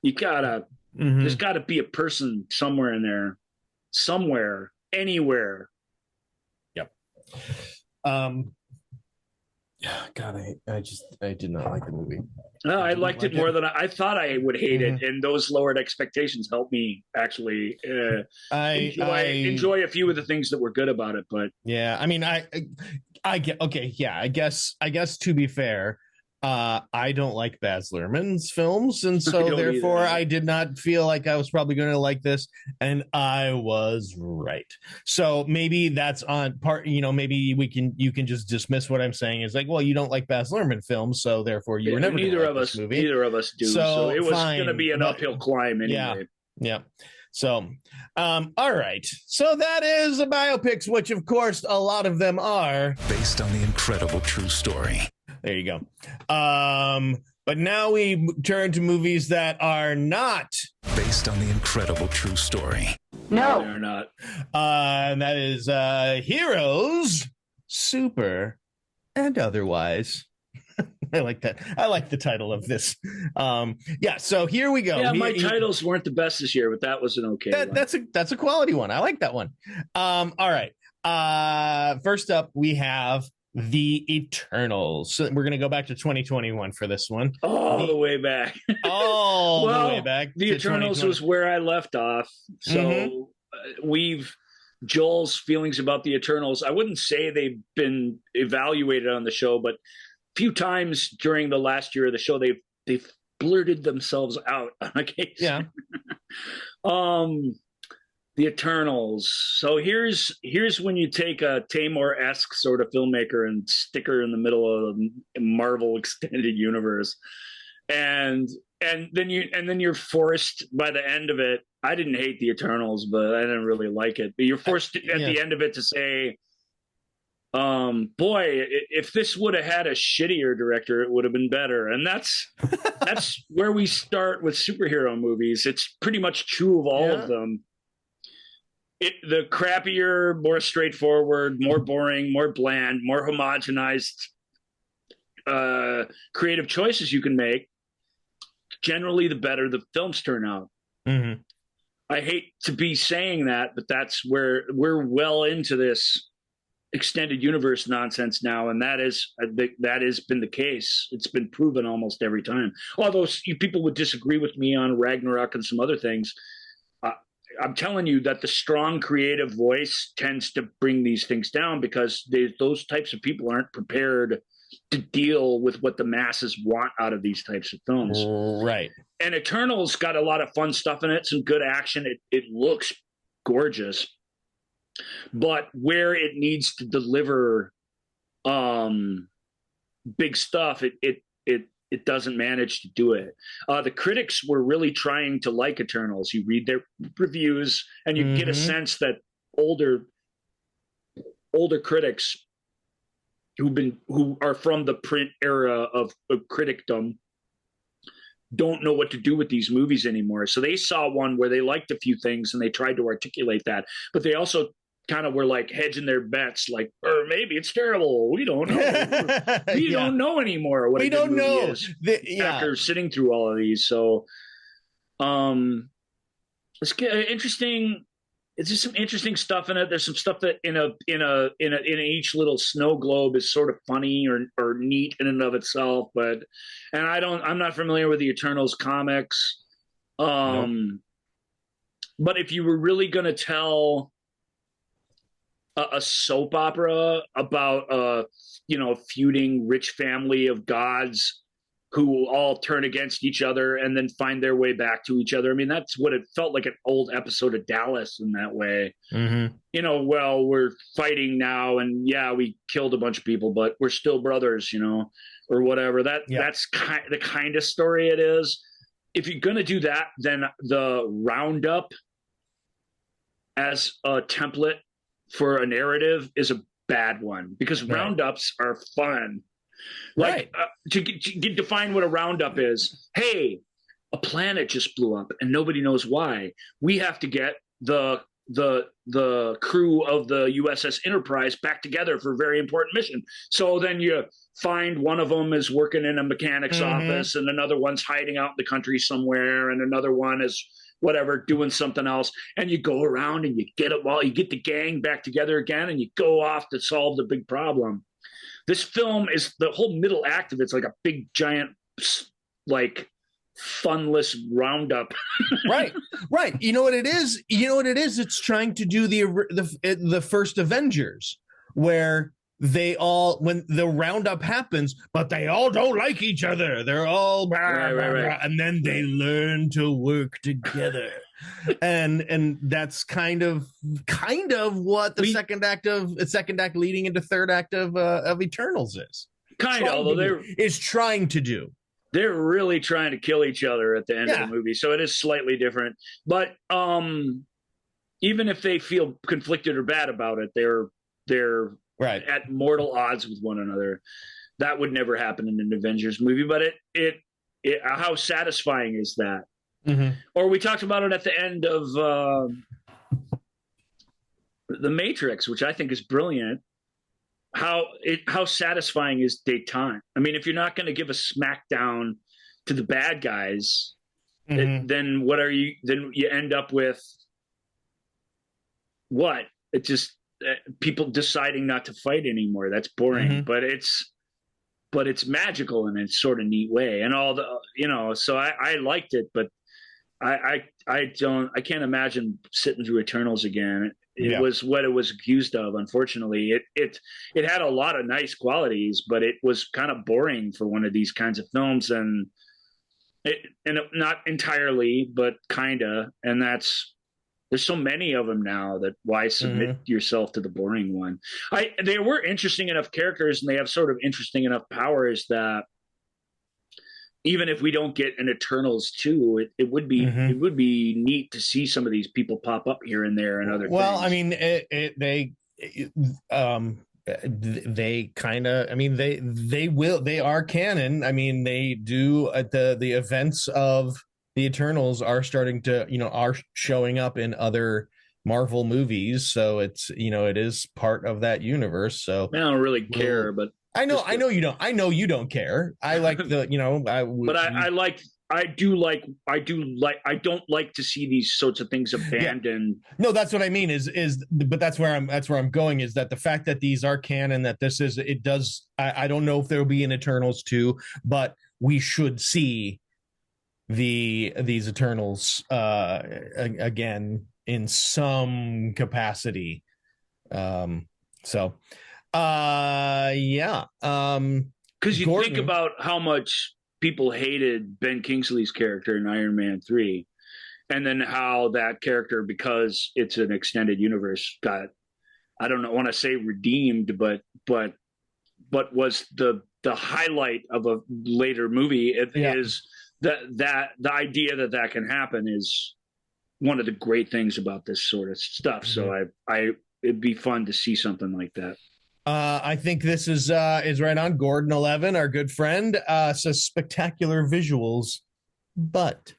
C: you gotta, there's gotta be a person somewhere in there, somewhere, anywhere.
B: Yep. God, I did not like the movie.
C: No, I liked it more than I thought I would hate it, and those lowered expectations helped me actually enjoy a few of the things that were good about it. But
B: yeah, I mean, I get okay. Yeah, I guess to be fair, I don't like Baz Luhrmann's films, and so therefore I did not feel like I was probably going to like this, and I was right. So maybe that's on part. Maybe you can just dismiss what I'm saying is like, well, you don't like Baz Luhrmann films, so therefore you were never
C: neither of us. Movie. Neither of us do. So it was going to be an uphill climb anyway.
B: Yeah. So, all right. So that is the biopics, which of course a lot of them are
D: based on the incredible true story.
B: There you go. But now we turn to movies that are not
D: based on the incredible true story.
C: No, they're not.
B: And that is Heroes, Super, and Otherwise. I like that. I like the title of this. So here we go.
C: Yeah, my titles weren't the best this year, but that was an okay one.
B: That's a quality one. I like that one. All right. First up, we have The Eternals. So we're going to go back to 2021 for this one.
C: All the way back.
B: All the way back.
C: The Eternals was where I left off. So Joel's feelings about the Eternals, I wouldn't say they've been evaluated on the show, but a few times during the last year of the show, they've blurted themselves out on occasion.
B: Yeah.
C: The Eternals. So here's when you take a Tamor-esque sort of filmmaker and stick her in the middle of a Marvel extended universe, and then you're forced by the end of it. I didn't hate the Eternals, but I didn't really like it. But you're forced at the end of it to say, boy, if this would have had a shittier director, it would have been better. And that's where we start with superhero movies. It's pretty much true of all of them. The crappier, more straightforward, more boring, more bland, more homogenized creative choices you can make, generally the better the films turn out.
B: Mm-hmm.
C: I hate to be saying that, but that's where we're well into this extended universe nonsense now, and that has been the case. It's been proven almost every time. Although people would disagree with me on Ragnarok and some other things, I'm telling you that the strong creative voice tends to bring these things down because those types of people aren't prepared to deal with what the masses want out of these types of films.
B: Right.
C: And Eternals got a lot of fun stuff in it, some good action. It looks gorgeous. But where it needs to deliver big stuff, it doesn't manage to do it. The critics were really trying to like Eternals. You read their reviews and you get a sense that older critics who are from the print era of criticdom don't know what to do with these movies anymore. So they saw one where they liked a few things and they tried to articulate that, but they also kind of were like hedging their bets, like, or maybe it's terrible. We don't know. We don't know anymore what we don't know is after sitting through all of these. So, it's interesting. It's just some interesting stuff in it. There's some stuff that in each little snow globe is sort of funny or neat in and of itself. But, I'm not familiar with the Eternals comics. But if you were really going to tell a soap opera about a feuding rich family of gods who all turn against each other and then find their way back to each other. I mean, that's what it felt like, an old episode of Dallas in that way. Well, we're fighting now and we killed a bunch of people, but we're still brothers, or whatever. That's the kind of story it is. If you're going to do that, then the Roundup as a template for a narrative is a bad one, because roundups are fun. Like, to define what a roundup is, hey, a planet just blew up and nobody knows why. We have to get the crew of the USS Enterprise back together for a very important mission. So then you find one of them is working in a mechanic's office and another one's hiding out in the country somewhere and another one is whatever, doing something else, and you go around and you get the gang back together again and you go off to solve the big problem. This film is, the whole middle act of it's like a big giant, like, funless roundup.
B: right. You know what it is? It's trying to do the first Avengers, where they all, when the roundup happens, but they all don't like each other. They're all right. And then they learn to work together. and that's kind of what the second act leading into third act of Eternals is. Trying to do.
C: They're really trying to kill each other at the end of the movie. So it is slightly different. But even if they feel conflicted or bad about it, they're at mortal odds with one another. That would never happen in an Avengers movie, but it how satisfying is that? Or we talked about it at the end of The Matrix, which I think is brilliant. How satisfying is Détente? I mean, if you're not going to give a smackdown to the bad guys, then what are you? Then you end up with what? It just people deciding not to fight anymore. That's boring, but it's magical in a sort of neat way, and all the So I liked it, but I can't imagine sitting through Eternals again. It was what it was accused of. Unfortunately, it had a lot of nice qualities, but it was kind of boring for one of these kinds of films, and not entirely, but kinda. And there's so many of them now that why submit yourself to the boring one? They were interesting enough characters, and they have sort of interesting enough powers that even if we don't get an Eternals 2, it would be it would be neat to see some of these people pop up here and there and other things.
B: Well, I mean, they kind of, I mean, they are canon. I mean, they do the events of the Eternals are starting to, are showing up in other Marvel movies. So it's, it is part of that universe. So
C: I don't really care, but
B: I know you don't. I know you don't care. I like the,
C: but I don't like to see these sorts of things abandoned.
B: Yeah. No, that's what I mean but that's where I'm going, is that the fact that these are canon, that this is, it does, I don't know if there'll be an Eternals 2, but we should see these Eternals again in some capacity.
C: Because you think about how much people hated Ben Kingsley's character in Iron Man 3, and then how that character, because it's an extended universe, got, I don't want to say redeemed, but was the highlight of a later movie. Is that the idea that can happen is one of the great things about this sort of stuff. So it'd be fun to see something like that.
B: I think this is right on. Gordon 11, our good friend, says spectacular visuals, but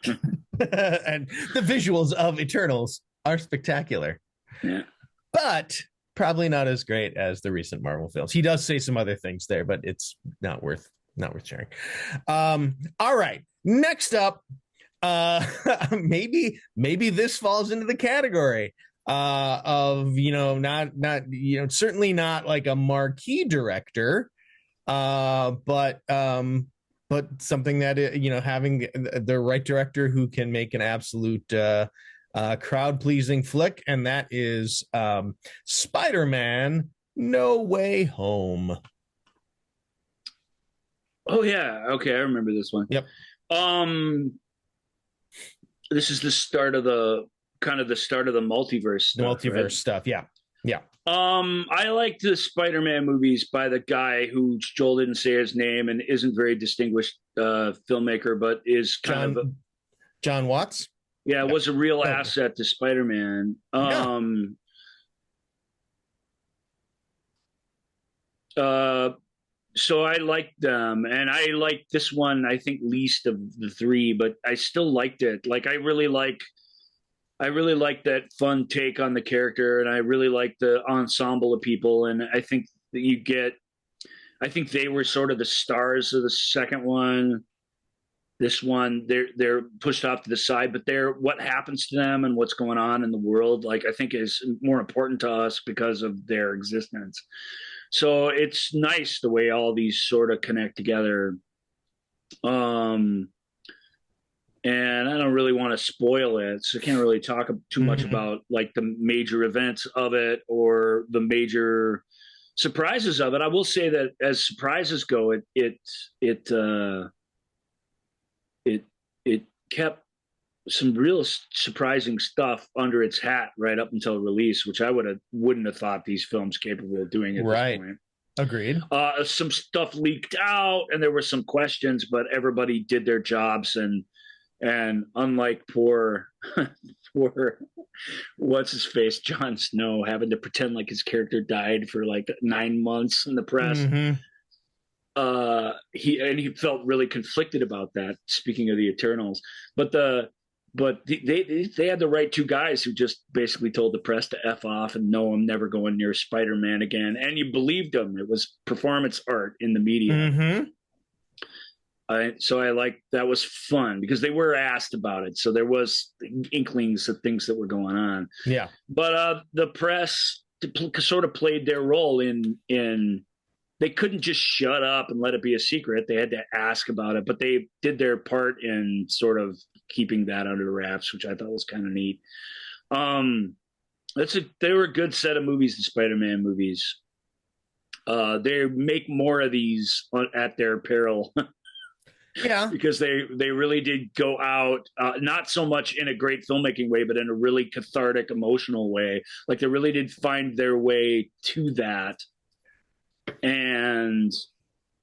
B: and the visuals of Eternals are spectacular.
C: Yeah,
B: but probably not as great as the recent Marvel films. He does say some other things there, but it's not worth sharing. All right, next up, maybe this falls into the category of not certainly not like a marquee director, but something that having the right director who can make an absolute crowd pleasing flick, and that is Spider-Man No Way Home.
C: Oh yeah, okay, I remember this one.
B: Yep.
C: This is the start of the multiverse stuff.
B: The multiverse stuff, yeah.
C: I like the Spider-Man movies by the guy who Joel didn't say his name and isn't very distinguished filmmaker, but is kind of
B: John Watts.
C: Yeah, was a real asset to Spider-Man. So I liked them, and I liked this one, I think, least of the three, but I still liked it. Like, I really like that fun take on the character, and I really like the ensemble of people, and I think that I think they were sort of the stars of the second one. This one, they're pushed off to the side, but what happens to them and what's going on in the world, like, I think is more important to us because of their existence. So it's nice the way all these sort of connect together. And I don't really want to spoil it, so I can't really talk too much about like the major events of it or the major surprises of it. I will say that as surprises go, it kept some real surprising stuff under its hat right up until release, which I wouldn't have thought these films capable of doing at this point.
B: Agreed.
C: Some stuff leaked out, and there were some questions, but everybody did their jobs, and unlike poor what's his face, Jon Snow, having to pretend like his character died for like 9 months in the press. He felt really conflicted about that. Speaking of the Eternals, but they had the right two guys who just basically told the press to F off and no, I'm never going near Spider-Man again. And you believed them. It was performance art in the media. So I like that was fun because they were asked about it, so there was inklings of things that were going on.
B: Yeah,
C: but the press sort of played their role in they couldn't just shut up and let it be a secret. They had to ask about it, but they did their part in sort of keeping that under wraps, which I thought was kind of neat. They were a good set of movies, the Spider-Man movies. They make more of these at their peril.
B: yeah,
C: because they really did go out, not so much in a great filmmaking way, but in a really cathartic, emotional way. Like they really did find their way to that. And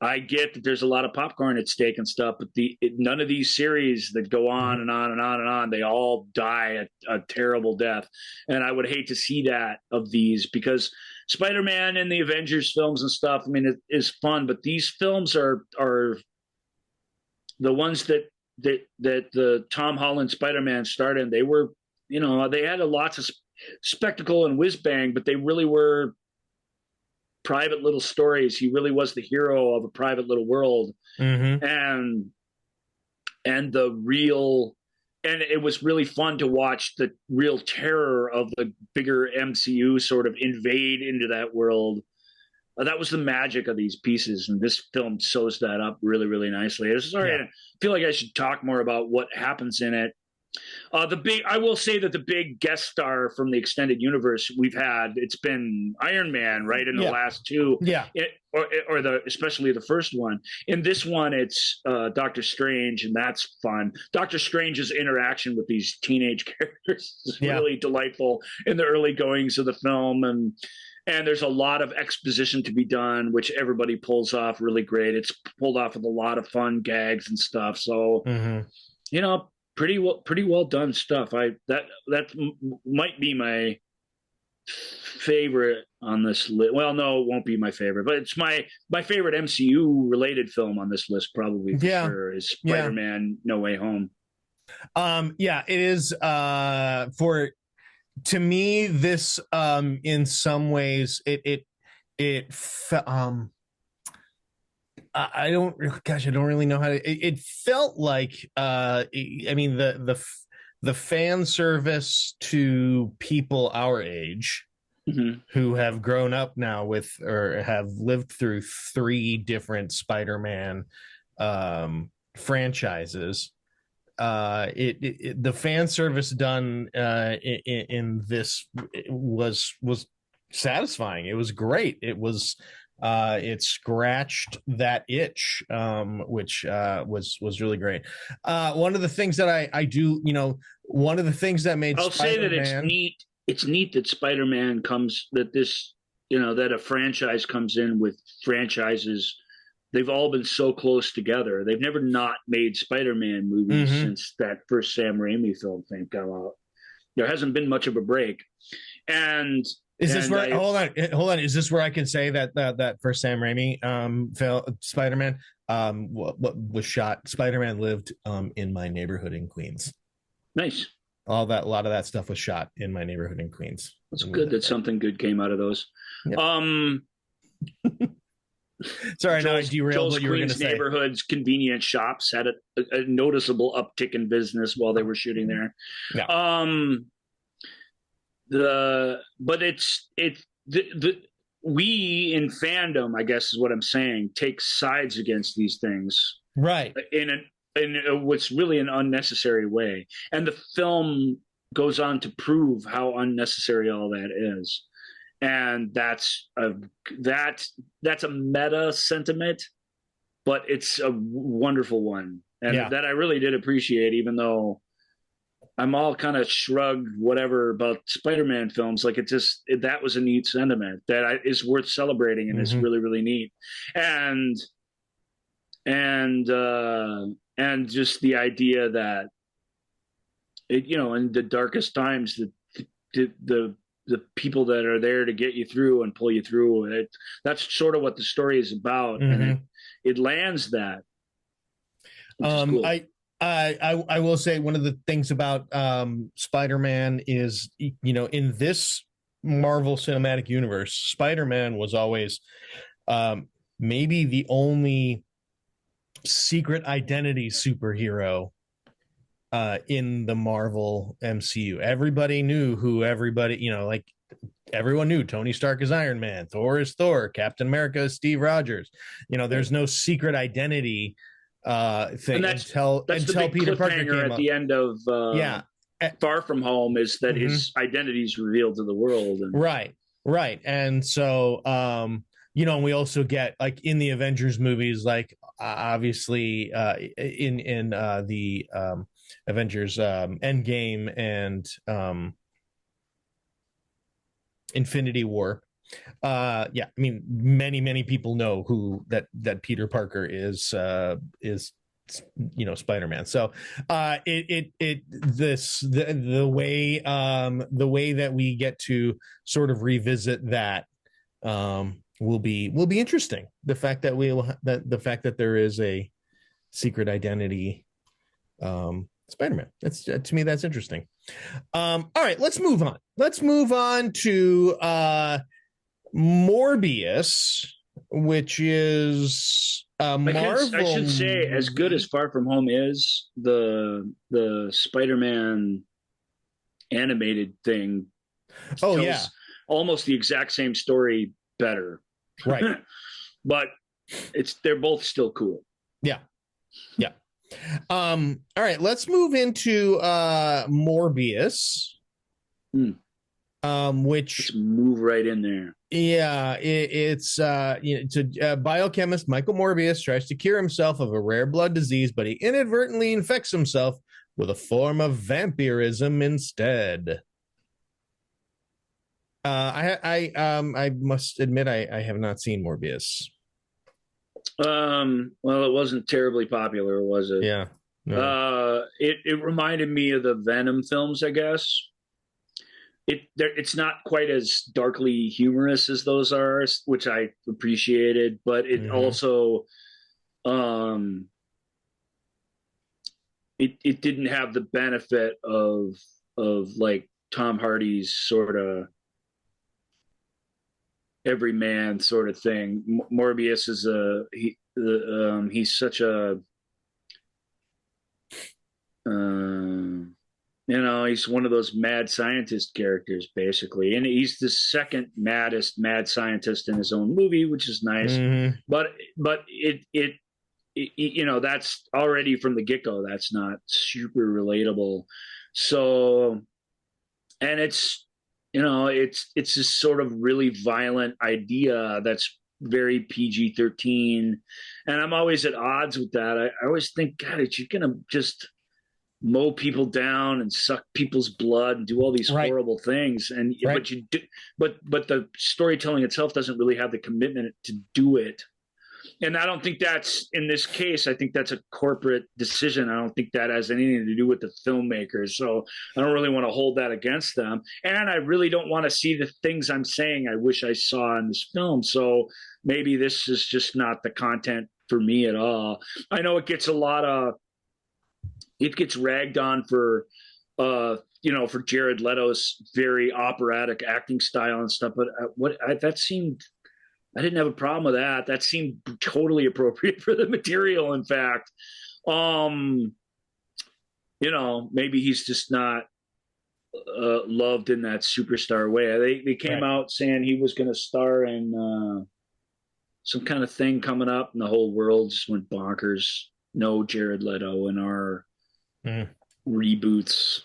C: I get that there's a lot of popcorn at stake and stuff, but none of these series that go on and on and on and on, they all die a terrible death. And I would hate to see that of these, because Spider-Man and the Avengers films and stuff, I mean, it is fun, but these films are the ones that the Tom Holland Spider-Man starred in. They were, they had lots of spectacle and whiz bang, but they really were private little stories. He really was the hero of a private little world.
B: Mm-hmm.
C: And it was really fun to watch the real terror of the bigger MCU sort of invade into that world. That was the magic of these pieces, and this film sews that up really, really nicely. I feel like I should talk more about what happens in it. I will say that the big guest star from the extended universe we've had, it's been Iron Man, right, in the last two, especially the first one. In this one, it's Doctor Strange, and that's fun. Doctor Strange's interaction with these teenage characters is really delightful in the early goings of the film, and there's a lot of exposition to be done, which everybody pulls off really great. It's pulled off with a lot of fun gags and stuff. So, pretty well done stuff. That might be my favorite on this list. Well, no, it won't be my favorite, but it's my favorite MCU related film on this list, probably for sure, is Spider-Man No Way Home.
B: It is to me, this in some ways I don't really know how to. It felt like I mean the fan service to people our age who have grown up now with or have lived through 3 different Spider-Man franchises. The fan service done in this was satisfying. It was great. It was it scratched that itch, which was really great. One of the things that I do, one of the things that made
C: I'll say that it's neat. It's neat that Spider-Man that a franchise comes in with franchises. They've all been so close together. They've never not made Spider-Man movies since that first Sam Raimi film thing came out. There hasn't been much of a break. And hold on. Is this where I can say that first Sam Raimi Spider-Man what was shot? Spider-Man lived in my neighborhood in Queens. Nice.
B: A lot of that stuff was shot in my neighborhood in Queens.
C: It's good that something good came out of those. Yep.
B: Sorry, I derailed what you were going to say.
C: Neighborhood's convenience shops had a noticeable uptick in business while they were shooting there. Yeah. We in fandom, I guess is what I'm saying, take sides against these things,
B: right?
C: In what's really an unnecessary way, and the film goes on to prove how unnecessary all that is. And that's a meta sentiment, but it's a wonderful one, and that I really did appreciate, even though I'm all kind of shrugged whatever about Spider-Man films. Like that was a neat sentiment that is worth celebrating, and is really, really neat. And just the idea that in the darkest times, the people that are there to get you through and pull you through. That's sort of what the story is about, and it lands that. Cool.
B: I will say one of the things about Spider-Man is, in this Marvel Cinematic Universe, Spider-Man was always maybe the only secret identity superhero in the Marvel MCU. Everybody knew who everybody, like everyone knew Tony Stark is Iron Man, Thor is Thor, Captain America is Steve Rogers. There's no secret identity thing until
C: the big
B: Peter Parker
C: cliffhanger
B: came
C: at
B: up.
C: the end of Far From Home is that his identity is revealed to the world. And
B: Right. And so and we also get, like, in the Avengers movies, like obviously in the Avengers Endgame and Infinity War. Many people know who that Peter Parker is Spider-Man. So the way that we get to sort of revisit that will be interesting. The fact that there is a secret identity Spider-Man. That's, to me, that's interesting. All right, let's move on. Let's move on to Morbius, which is Marvel.
C: I should say, as good as Far From Home is, the Spider-Man animated thing tells almost the exact same story better.
B: Right.
C: But they're both still cool.
B: Yeah. All right, let's move into Morbius. Which,
C: let's move right in there.
B: Yeah, it's a biochemist, Michael Morbius, tries to cure himself of a rare blood disease, but he inadvertently infects himself with a form of vampirism instead. I must admit I have not seen Morbius.
C: Well, it wasn't terribly popular, was it?
B: Yeah. No.
C: It reminded me of the Venom films, I guess. It's not quite as darkly humorous as those are, which I appreciated, but it also it didn't have the benefit of like Tom Hardy's sort of everyman sort of thing. Morbius is he's such a he's one of those mad scientist characters, basically, and he's the second maddest mad scientist in his own movie, which is nice. But it that's already from the get-go, that's not super relatable. So, and it's this sort of really violent idea that's very PG-13, and I'm always at odds with that. I always think, God, are you gonna just mow people down and suck people's blood and do all these horrible things? And but you do, but the storytelling itself doesn't really have the commitment to do it. And I don't think that's, in this case, I think that's a corporate decision. I don't think that has anything to do with the filmmakers. So I don't really want to hold that against them. And I really don't want to see the things I'm saying I wish I saw in this film. So maybe this is just not the content for me at all. I know it gets ragged on for for Jared Leto's very operatic acting style and stuff, but I didn't have a problem with that. That seemed totally appropriate for the material. In fact, maybe he's just not loved in that superstar way. They came out saying he was going to star in some kind of thing coming up, and the whole world just went bonkers. No Jared Leto in our reboots,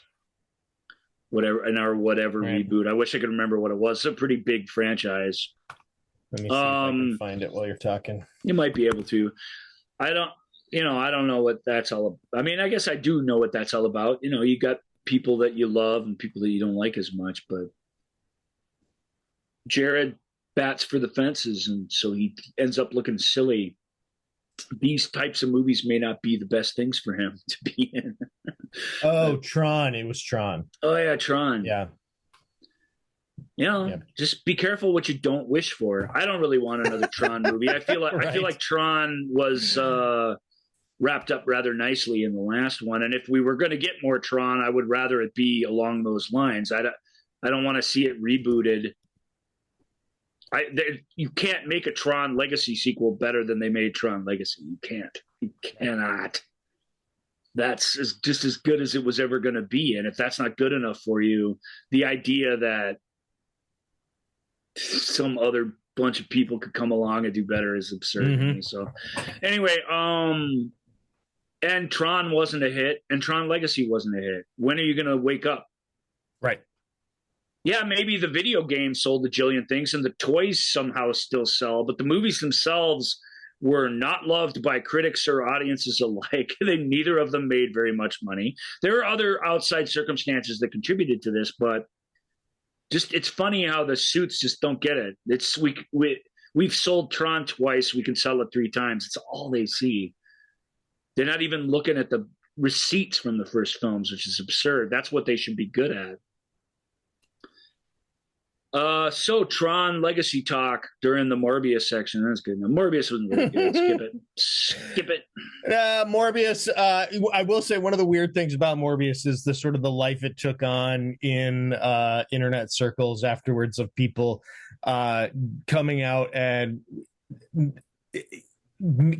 C: whatever reboot. I wish I could remember what it was. It's a pretty big franchise.
B: Let me see if I can find it while you're talking.
C: You might be able to. I don't know what that's all about. I mean, I guess I do know what that's all about. You got people that you love and people that you don't like as much, but Jared bats for the fences, and so he ends up looking silly. These types of movies may not be the best things for him to be in.
B: Tron. It was Tron.
C: Oh, yeah, Tron.
B: Yeah.
C: Just be careful what you don't wish for. I don't really want another Tron movie. I feel like Tron was wrapped up rather nicely in the last one. And if we were going to get more Tron, I would rather it be along those lines. I don't want to see it rebooted. You can't make a Tron Legacy sequel better than they made Tron Legacy. You can't. You cannot. That's just as good as it was ever going to be. And if that's not good enough for you, the idea that some other bunch of people could come along and do better is absurd to me. So anyway, and Tron wasn't a hit, and Tron Legacy wasn't a hit. When are you going to wake up?
B: Right.
C: Yeah, maybe the video game sold a jillion things and the toys somehow still sell, but the movies themselves were not loved by critics or audiences alike. Neither of them made very much money. There are other outside circumstances that contributed to this, but just it's funny how the suits just don't get it. It's we've sold Tron twice, we can sell it 3 times. It's all they see. They're not even looking at the receipts from the first films, which is absurd. That's what they should be good at. So Tron Legacy talk during the Morbius section. That's good. No, Morbius wasn't very good. Skip it.
B: Morbius. I will say one of the weird things about Morbius is the sort of the life it took on in internet circles afterwards of people coming out and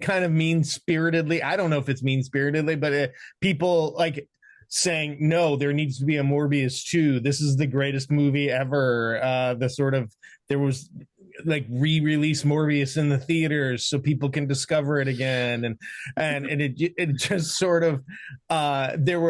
B: kind of mean-spiritedly. I don't know if it's mean-spiritedly, but people like saying, no, there needs to be a Morbius 2. This is the greatest movie ever. There was like re-release Morbius in the theaters so people can discover it again. And it just sort of, there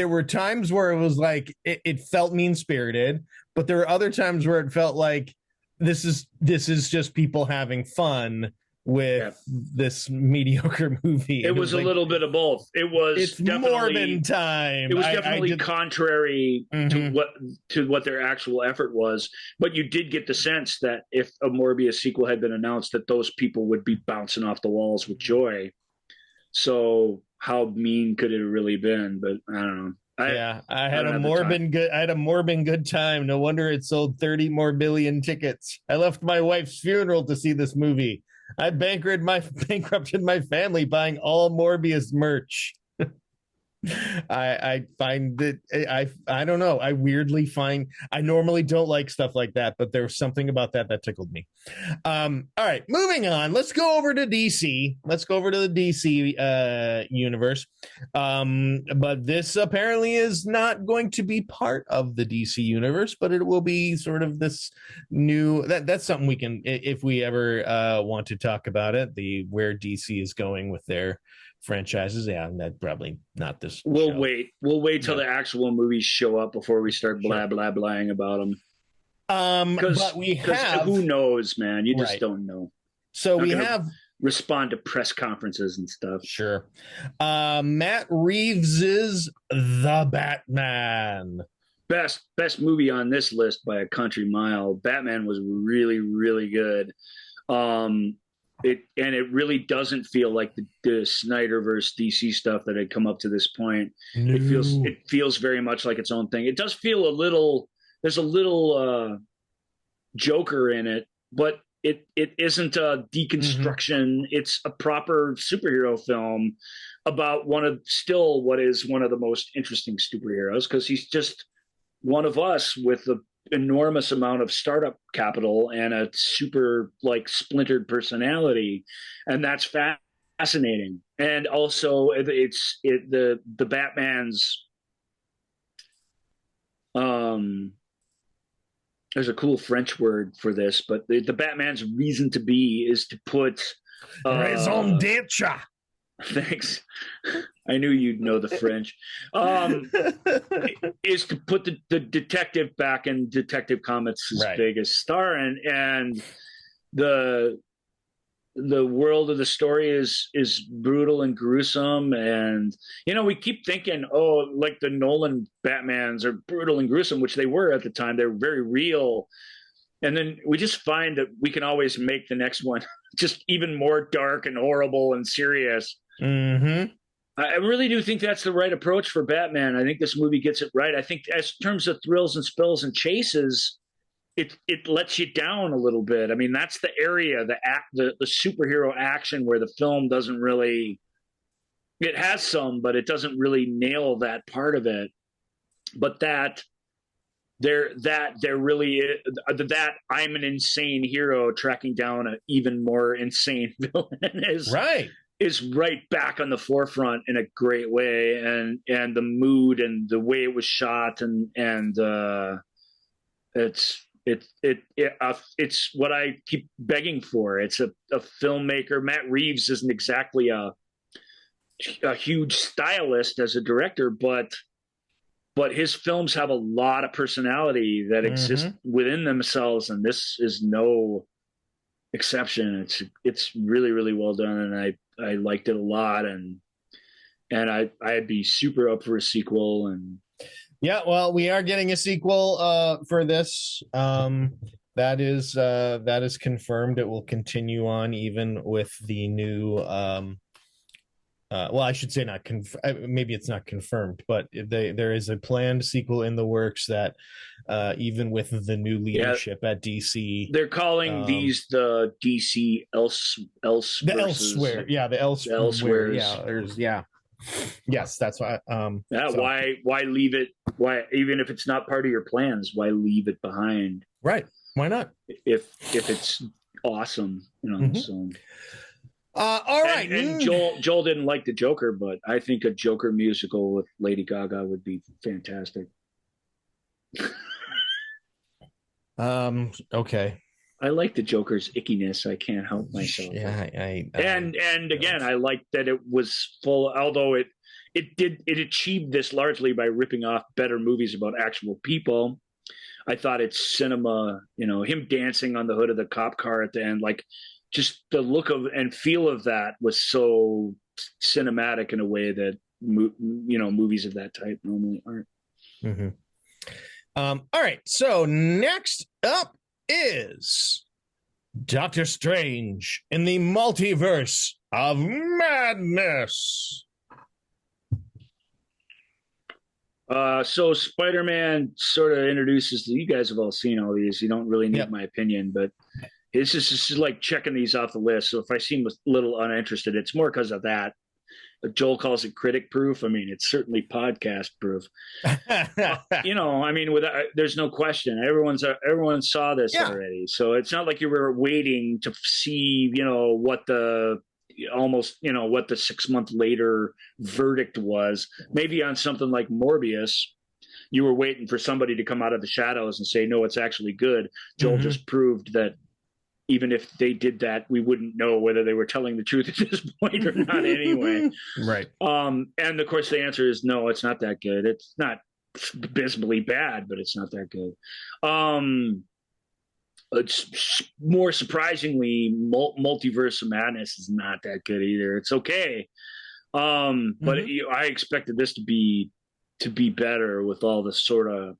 B: were times where it was like, it felt mean-spirited, but there were other times where it felt like this is just people having fun with this mediocre movie.
C: It was a little bit of both.
B: It's Morbin time.
C: It was definitely contrary to what their actual effort was. But you did get the sense that if a Morbius sequel had been announced, that those people would be bouncing off the walls with joy. So how mean could it have really been? But I don't know.
B: I had a Morbin good time. No wonder it sold 30 more billion tickets. I left my wife's funeral to see this movie. I bankrupted my family buying all Morbius merch. I find that I don't know. I normally don't like stuff like that, but there was something about that tickled me. All right, moving on. Let's go over to DC. Let's go over to the DC universe. But this apparently is not going to be part of the DC universe, but it will be sort of this new. That's something we can, if we ever want to talk about it. Where DC is going with their franchises. Yeah, that probably not this.
C: We'll wait till the actual movies show up before we start blahing about them.
B: But we have,
C: who knows, man? You just don't know.
B: So we have
C: respond to press conferences and stuff.
B: Sure. Matt Reeves's The Batman.
C: Best movie on this list by a country mile. Batman was really, really good. It really doesn't feel like the Snyderverse DC stuff that had come up to this point. No. It feels very much like its own thing. It does feel there's a little Joker in it, but it isn't a deconstruction. It's a proper superhero film about what is one of the most interesting superheroes, because he's just one of us with the enormous amount of startup capital and a super splintered personality, and that's fascinating. And also the Batman's there's a cool French word for this, but the Batman's reason to be is to put
B: raison d'etre.
C: Thanks. I knew you'd know the French. Is to put the detective back in Detective Comics' biggest star, and the world of the story is brutal and gruesome. And we keep thinking, like the Nolan Batmans are brutal and gruesome, which they were at the time. They're very real. And then we just find that we can always make the next one just even more dark and horrible and serious.
B: Mm-hmm.
C: I really do think that's the right approach for Batman. I think this movie gets it right. I think as in terms of thrills and spills and chases, it lets you down a little bit. I mean, that's the area, the superhero action where the film doesn't really, it has some, but it doesn't really nail that part of it. But that I'm an insane hero tracking down an even more insane villain is
B: right.
C: is right back on the forefront in a great way, and the mood and the way it was shot, and it's what I keep begging for. It's a filmmaker. Matt Reeves isn't exactly a huge stylist as a director, but his films have a lot of personality that exist within themselves, and this is no exception. It's really, really well done, and I liked it a lot, and I'd be super up for a sequel. And
B: yeah, well, we are getting a sequel for this. That is confirmed. It will continue on even with the new. Well, I should say not. Maybe it's not confirmed, but there is a planned sequel in the works that, even with the new leadership at DC,
C: they're calling these the DC
B: Elsewhere. Yeah, the Elsewhere. Yeah, yes, that's why.
C: Why leave it? Why, even if it's not part of your plans, why leave it behind?
B: Right? Why not?
C: If it's awesome, So.
B: All right.
C: And Joel didn't like the Joker, but I think a Joker musical with Lady Gaga would be fantastic.
B: Okay.
C: I like the Joker's ickiness. I can't help myself.
B: Yeah,
C: and again, I like that it was full. Although it achieved this largely by ripping off better movies about actual people. I thought it's cinema. Him dancing on the hood of the cop car at the end, like just the look of and feel of that was so cinematic in a way that movies of that type normally aren't.
B: Mm-hmm. All right. So next up is Doctor Strange in the Multiverse of Madness.
C: So Spider-Man sort of introduces. You guys have all seen all these. You don't really need my opinion, but this is like checking these off the list. So if I seem a little uninterested, it's more because of that. Joel calls it critic proof. I mean, it's certainly podcast proof. There's no question. Everyone saw this already. So it's not like you were waiting to see, what the 6 month later verdict was. Maybe on something like Morbius, you were waiting for somebody to come out of the shadows and say, no, it's actually good. Joel just proved that even if they did that, we wouldn't know whether they were telling the truth at this point or not anyway.
B: Right.
C: And of course the answer is no, it's not that good. It's not abysmally bad, but it's not that good. It's more surprisingly, Multiverse of Madness is not that good either. It's okay. But I expected this to be better with all the sort of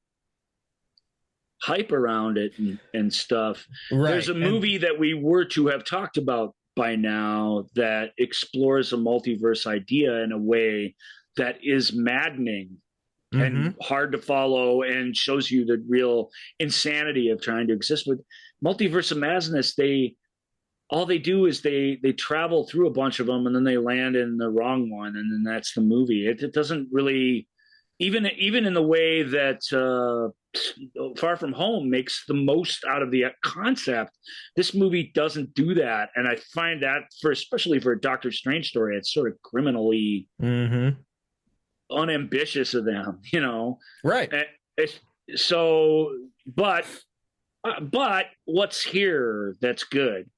C: hype around it and stuff. Right. There's a movie that we were to have talked about by now that explores a multiverse idea in a way that is maddening and hard to follow and shows you the real insanity of trying to exist. With Multiverse of Madness, all they do is they travel through a bunch of them and then they land in the wrong one, and then that's the movie. It doesn't really, even in the way that Far From Home makes the most out of the concept, this movie doesn't do that. And I find that especially for a Doctor Strange story, it's sort of criminally unambitious of them,
B: Right.
C: But what's here that's good?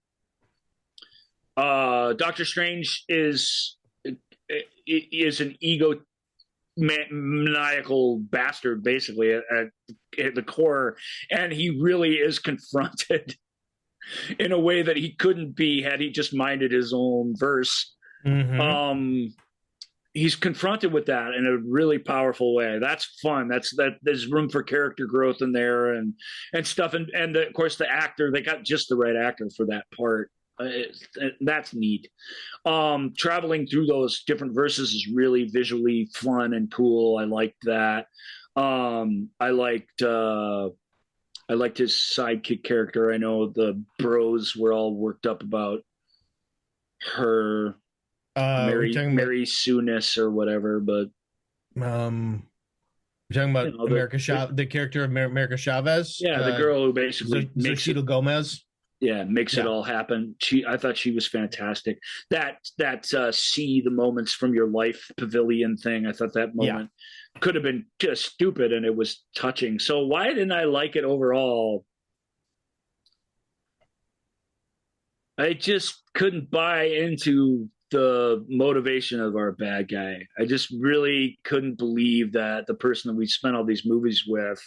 C: Doctor Strange is an maniacal bastard, basically at the core, and he really is confronted in a way that he couldn't be had he just minded his own verse. He's confronted with that in a really powerful way. That's fun. There's room for character growth in there and stuff. And of course the actor, they got just the right actor for that part. That's neat. Traveling through those different verses is really visually fun and cool. I liked that. I liked his sidekick character. I know the bros were all worked up about her, Mary Sue-ness or whatever, but
B: we're talking about the character of America Chavez.
C: Yeah, the girl who basically
B: Xochitl Gomez.
C: makes it all happen. I thought she was fantastic. That see the moments from your life pavilion thing. I thought that moment could have been just stupid, and it was touching. So why didn't I like it overall? I just couldn't buy into the motivation of our bad guy. I just really couldn't believe that the person that we spent all these movies with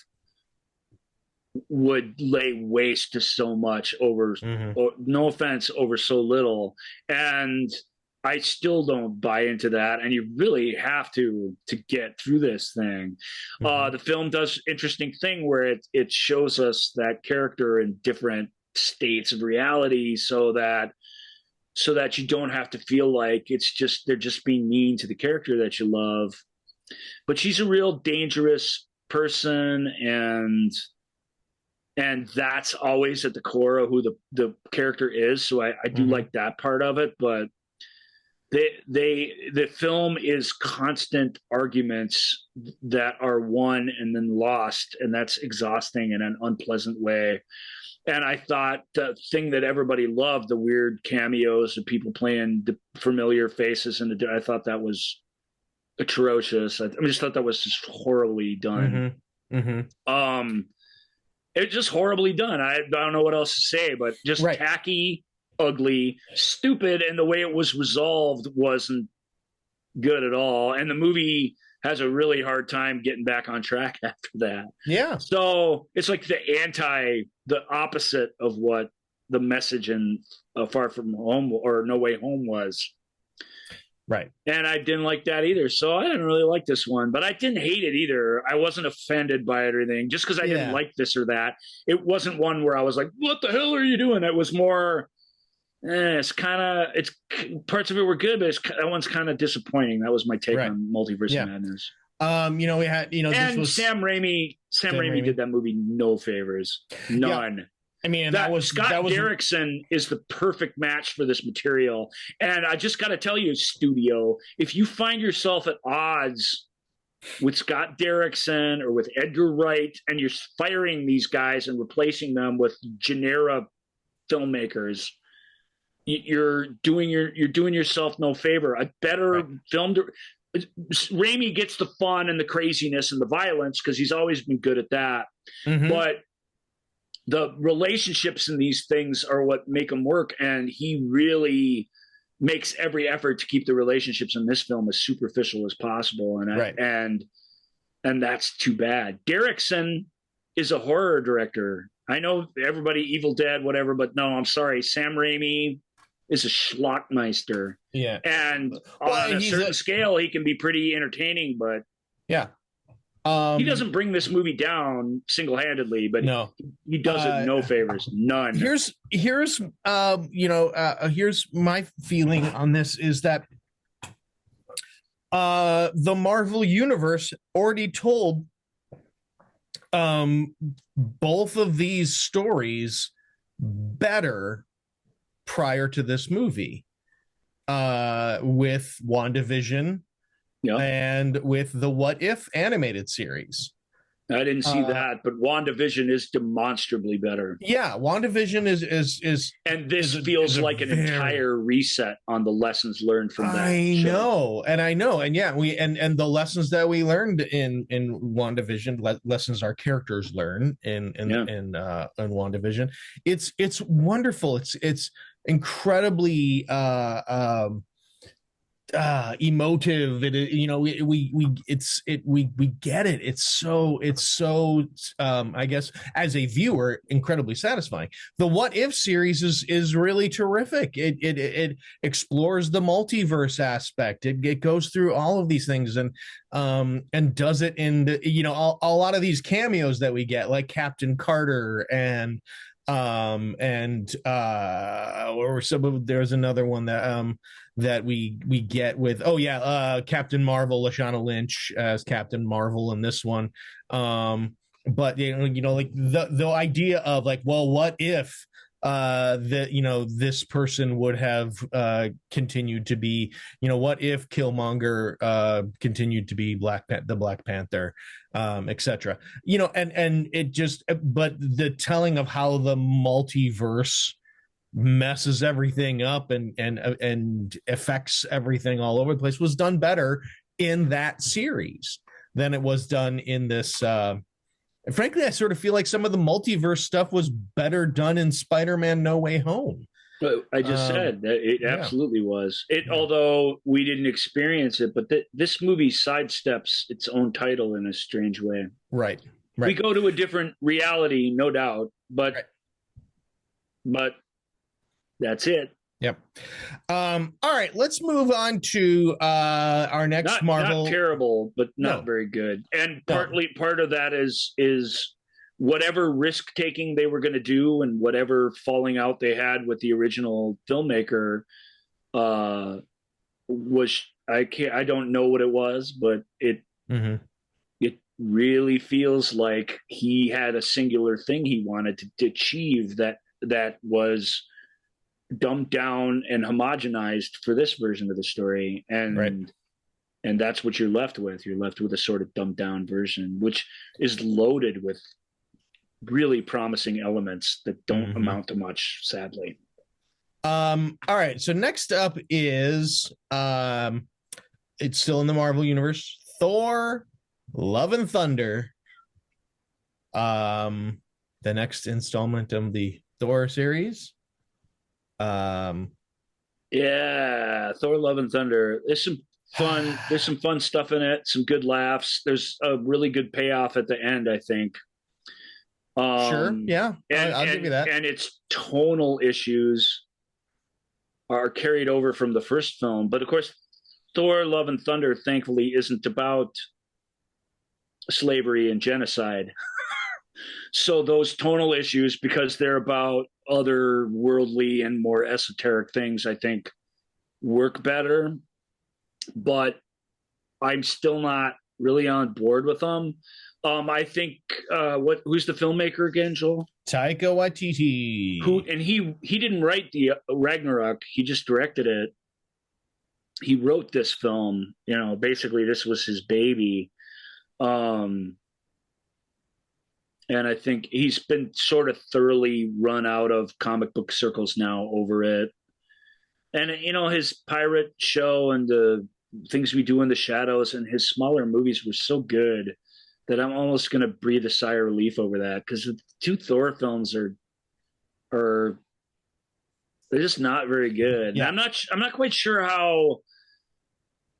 C: would lay waste to so much over, or, no offense, over so little. And I still don't buy into that. And you really have to get through this thing. The film does interesting thing where it shows us that character in different states of reality, so that you don't have to feel like they're just being mean to the character that you love. But she's a real dangerous person, and that's always at the core of who the character is. So I do like that part of it, but the film is constant arguments that are won and then lost, and that's exhausting in an unpleasant way. And I thought the thing that everybody loved, the weird cameos of people playing the familiar faces, and I thought that was atrocious. I just thought that was just horribly done. It's just horribly done. I don't know what else to say, but just tacky, ugly, stupid, and the way it was resolved wasn't good at all. And the movie has a really hard time getting back on track after that. Yeah. So it's like the opposite of what the message in Far From Home or No Way Home was. Right. And I didn't like that either. So I didn't really like this one, but I didn't hate it either. I wasn't offended by it or anything just because I didn't like this or that. It wasn't one where I was like, what the hell are you doing? It was more, it's parts of it were good, but that one's kind of disappointing. That was my take on Multiverse of Madness.
B: We had,
C: and
B: this was
C: Sam Raimi did that movie no favors. None. Yeah.
B: I mean,
C: Scott Derrickson is the perfect match for this material. And I just got to tell you, studio, if you find yourself at odds with Scott Derrickson or with Edgar Wright, and you're firing these guys and replacing them with genera filmmakers, you're doing yourself no favor. A better film. Raimi gets the fun and the craziness and the violence because he's always been good at that. But the relationships in these things are what make them work, and he really makes every effort to keep the relationships in this film as superficial as possible. And and that's too bad. Derrickson is a horror director. I know everybody, Evil Dead, whatever, but no, I'm sorry. Sam Raimi is a schlockmeister. Yeah. And on a certain scale, he can be pretty entertaining, but he doesn't bring this movie down single-handedly, but he does it no favors, none.
B: Here's my feeling on this is that the Marvel Universe already told both of these stories better prior to this movie, with WandaVision and with the What If animated series.
C: I didn't see that, but WandaVision is demonstrably better.
B: Yeah, WandaVision is
C: and this feels like an entire reset on the lessons learned from that.
B: I know, and and the lessons that we learned in WandaVision, lessons our characters learn in WandaVision. It's wonderful. It's incredibly emotive. We get it. It's so I guess as a viewer incredibly satisfying. The What If series is really terrific. It explores the multiverse aspect. It goes through all of these things and does it in the, a lot of these cameos that we get, like Captain Carter and there's another one that we get with Captain Marvel, Lashana Lynch as Captain Marvel in this one. But like the idea of like, well, what if this person would have continued to be, what if Killmonger continued to be the Black Panther, etc. And it just, but the telling of how the multiverse messes everything up and affects everything all over the place was done better in that series than it was done in this. Frankly, I sort of feel like some of the multiverse stuff was better done in Spider-Man No Way Home.
C: I just said that it absolutely was. Although we didn't experience it, but this movie sidesteps its own title in a strange way.
B: Right.
C: We go to a different reality, no doubt, but that's it.
B: Yep. All right, let's move on to our next Marvel.
C: Not terrible, but not very good. And part of that is whatever risk taking they were going to do and whatever falling out they had with the original filmmaker was I don't know what it was, but it really feels like he had a singular thing he wanted to achieve that was dumbed down and homogenized for this version of the story, and that's what you're left with. You're left with a sort of dumbed down version, which is loaded with really promising elements that don't amount to much, sadly.
B: All right, so next up is it's still in the Marvel universe, Thor Love and Thunder, the next installment of the Thor series.
C: Thor Love and Thunder, there's some fun stuff in it, some good laughs, there's a really good payoff at the end, I think.
B: Sure, yeah, I'll give you that.
C: And its tonal issues are carried over from the first film, but of course Thor Love and Thunder thankfully isn't about slavery and genocide. So those tonal issues, because they're about other worldly and more esoteric things, I think work better, but I'm still not really on board with them. I think who's the filmmaker again, Joel?
B: Taika Waititi.
C: He didn't write the Ragnarok, he just directed it. He wrote this film, basically this was his baby. And I think he's been sort of thoroughly run out of comic book circles now over it. And, his pirate show and the Things We Do in the Shadows and his smaller movies were so good that I'm almost going to breathe a sigh of relief over that, because the two Thor films are they're just not very good. Yeah. And I'm not quite sure how.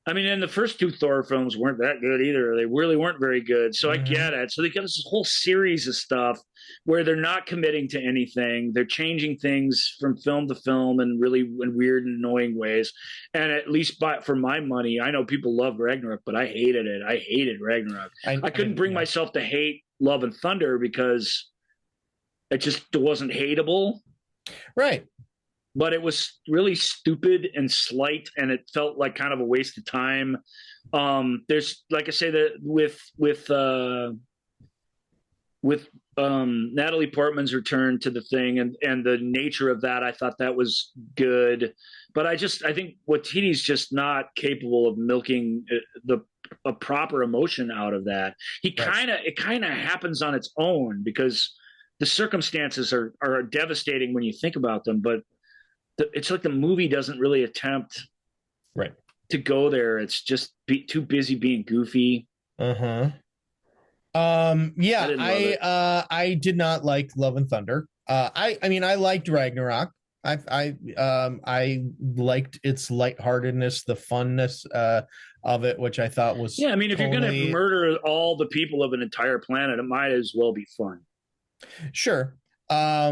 C: I mean, and the first two Thor films weren't that good either. They really weren't very good. So I get it. So they give us this whole series of stuff where they're not committing to anything. They're changing things from film to film in weird and annoying ways. And at least for my money, I know people love Ragnarok, but I hated it. I hated Ragnarok. I couldn't bring myself to hate Love and Thunder because it just wasn't hateable.
B: Right.
C: But it was really stupid and slight, and it felt like kind of a waste of time. There's, like I say, that with Natalie Portman's return to the thing and the nature of that, I thought that was good. But I think Waititi's just not capable of milking a proper emotion out of that. It kind of happens on its own because the circumstances are devastating when you think about them, but it's like the movie doesn't really attempt to go there. It's just too busy being goofy.
B: I did not like Love and Thunder. I mean, I liked Ragnarok. I liked its lightheartedness, the funness of it, which I thought was
C: I mean, if you're going to murder all the people of an entire planet, it might as well be fun.
B: Sure, why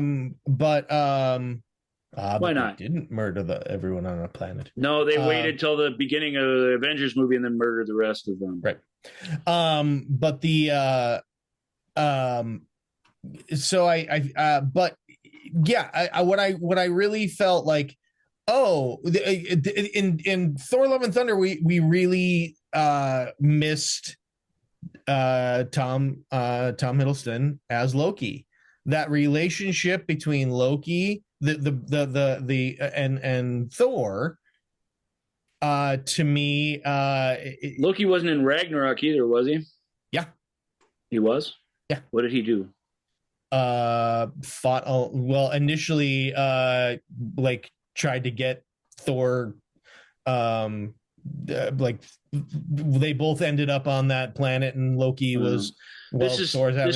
B: not? They didn't murder everyone on a planet.
C: No, they waited till the beginning of the Avengers movie and then murdered the rest of them.
B: Right. But the so I but yeah, what I really felt like, in Thor Love and Thunder we really missed Tom Hiddleston as Loki. That relationship between Loki and Thor, to me,
C: Loki wasn't in Ragnarok either, was he?
B: Yeah,
C: he was.
B: Yeah.
C: What did he do?
B: fought well initially like tried to get Thor like they both ended up on that planet and Loki was Thor's having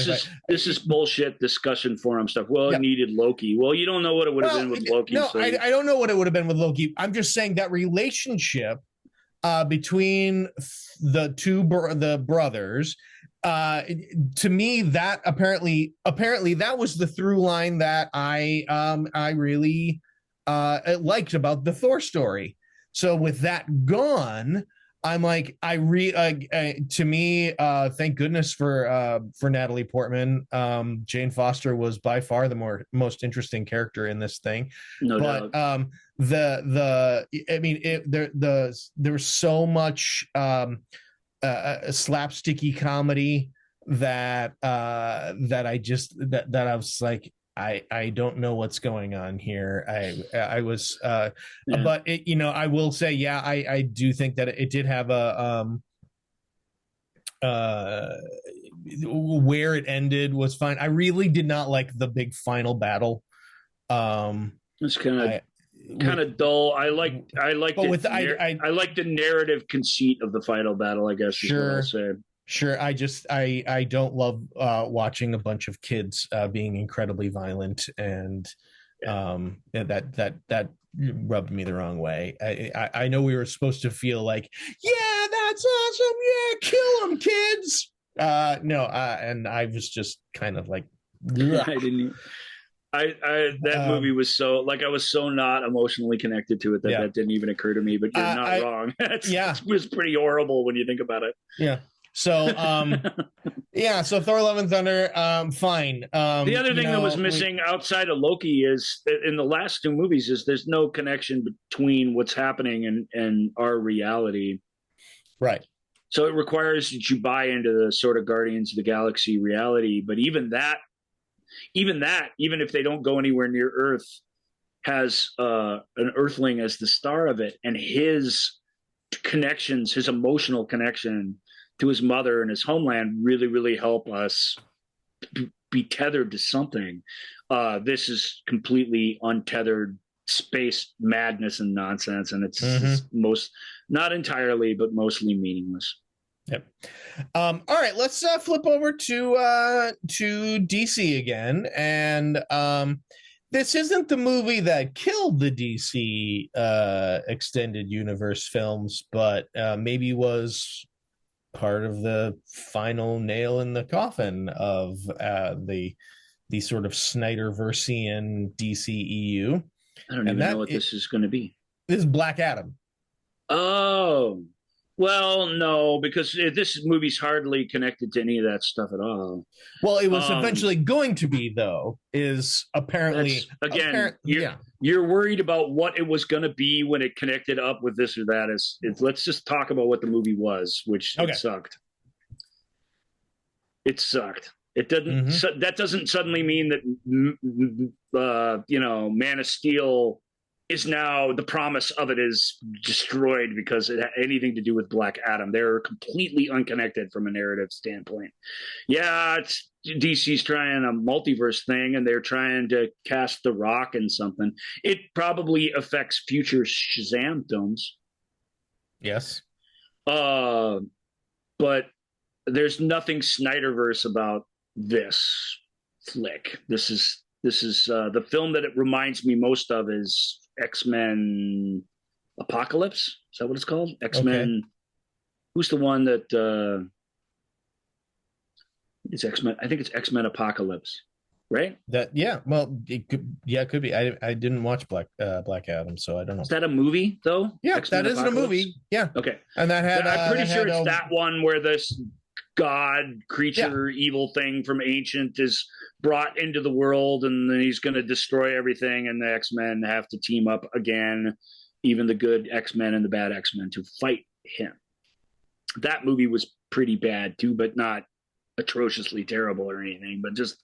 C: this is bullshit discussion forum stuff. Well, it needed Loki. Well, you don't know what it would have been with Loki.
B: No, so I don't know what it would have been with Loki. I'm just saying that relationship between the brothers, to me, that apparently that was the through line that I really liked about the Thor story. So with that gone, I'm like, to me, thank goodness for Natalie Portman. Jane Foster was by far the most interesting character in this thing.
C: No
B: but
C: doubt.
B: There was so much slapsticky comedy that I was like, I don't know what's going on here. I was, but it, I will say, yeah, I do think that it did have where it ended was fine. I really did not like the big final battle.
C: It's kind of dull. I like the narrative conceit of the final battle, I guess.
B: Sure.
C: Is what I'll say.
B: Sure, I don't love watching a bunch of kids being incredibly violent, and that rubbed me the wrong way. I know we were supposed to feel like, yeah, that's awesome, yeah, kill them, kids. No, and I was just kind of like,
C: that movie was so, like, I was so not emotionally connected to it that didn't even occur to me. But you're not wrong. It was pretty horrible when you think about it.
B: Yeah. So, so Thor: Love and Thunder, fine.
C: The other thing that was missing outside of Loki is, in the last two movies, is there's no connection between what's happening and our reality.
B: Right.
C: So it requires that you buy into the sort of Guardians of the Galaxy reality. But even if they don't go anywhere near Earth, has an Earthling as the star of it, and his connections, his emotional connection to his mother and his homeland really, really help us be tethered to something. This is completely untethered space madness and nonsense, and it's not entirely, but mostly meaningless.
B: Yep. All right, let's flip over to DC again, and this isn't the movie that killed the DC extended universe films, but maybe was part of the final nail in the coffin of the sort of Snyderversian DCEU.
C: I don't even know what this is going to be.
B: This is Black Adam.
C: Oh, well, no, because this movie's hardly connected to any of that stuff at all.
B: Well, it was eventually going to be, though, is apparently...
C: You're worried about what it was going to be when it connected up with this or that. Let's just talk about what the movie was, which it sucked. It sucked. It doesn't. That doesn't suddenly mean that Man of Steel is now, the promise of it is destroyed because it had anything to do with Black Adam. They're completely unconnected from a narrative standpoint. Yeah, DC's trying a multiverse thing, and they're trying to cast The Rock in something. It probably affects future Shazam films.
B: Yes.
C: But there's nothing Snyderverse about this flick. This is the film that it reminds me most of is X-Men Apocalypse. Is that what it's called? X-Men. Okay. Who's the one that it's X-Men? I think it's X-Men Apocalypse, right?
B: Well, it could be. I didn't watch Black Adam, so I don't know.
C: Is that a movie though?
B: Yeah,
C: X-Men
B: that is a movie. Yeah.
C: Okay.
B: And that had
C: I'm pretty sure it's that one where this god creature evil thing from Ancient is brought into the world, and then he's going to destroy everything, and the X-Men have to team up again, even the good X-Men and the bad X-Men, to fight him. That movie was pretty bad too, but not atrociously terrible or anything, but just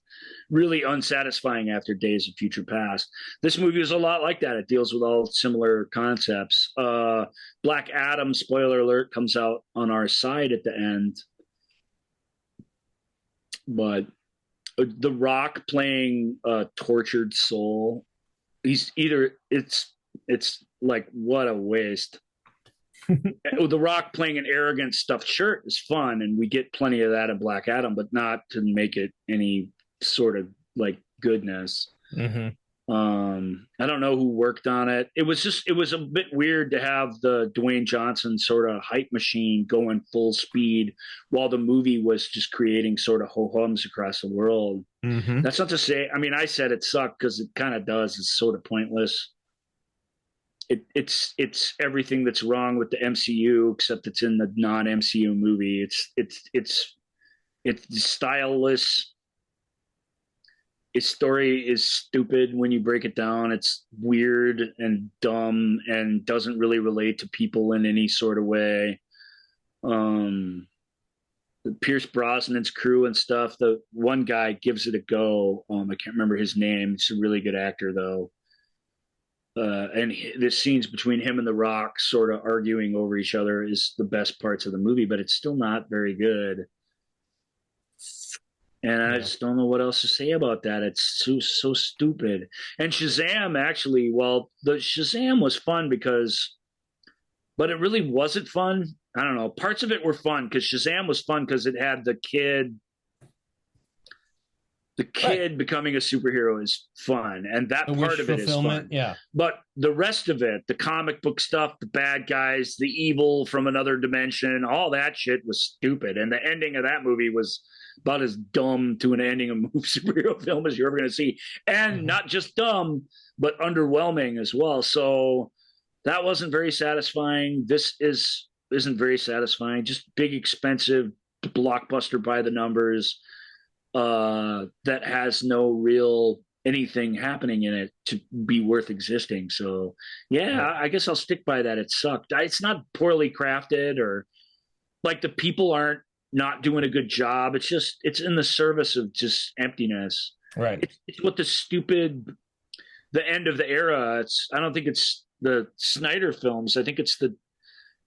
C: really unsatisfying after Days of Future Past. This movie is a lot like that. It deals with all similar concepts. Black Adam, spoiler alert, comes out on our side at the end. But The Rock playing a tortured soul. He's either it's like, what a waste. The Rock playing an arrogant stuffed shirt is fun, and we get plenty of that in Black Adam, but not to make it any sort of like goodness.
B: Mm-hmm.
C: I don't know who worked on it. It was a bit weird to have the Dwayne Johnson sort of hype machine going full speed while the movie was just creating sort of ho-hums across the world.
B: Mm-hmm.
C: That's not to say, I mean, I said it sucked because it kind of does. It's sort of pointless. It's everything that's wrong with the MCU, except it's in the non-MCU movie. It's styleless. Its story is stupid when you break it down. It's weird and dumb and doesn't really relate to people in any sort of way. Pierce Brosnan's crew and stuff. The one guy gives it a go. I can't remember his name. He's a really good actor though. And the scenes between him and The Rock sort of arguing over each other is the best parts of the movie, but it's still not very good. And I just don't know what else to say about that. It's so stupid. And Shazam, actually, well, the Shazam was fun but it really wasn't fun. I don't know. Parts of it were fun because Shazam was fun because it had the kid right. Becoming a superhero is fun. And that part of it is fun.
B: Yeah.
C: But the rest of it, the comic book stuff, the bad guys, the evil from another dimension, all that shit was stupid. And the ending of that movie was about as dumb to an ending of a superhero film as you're ever going to see. And not just dumb, but underwhelming as well. So that wasn't very satisfying. This isn't very satisfying. Just big, expensive blockbuster by the numbers that has no real anything happening in it to be worth existing. So, yeah, I guess I'll stick by that. It sucked. It's not poorly crafted or like the people aren't not doing a good job. It's just, it's in the service of just emptiness.
B: Right.
C: It's what the end of the era. I don't think it's the Snyder films. I think it's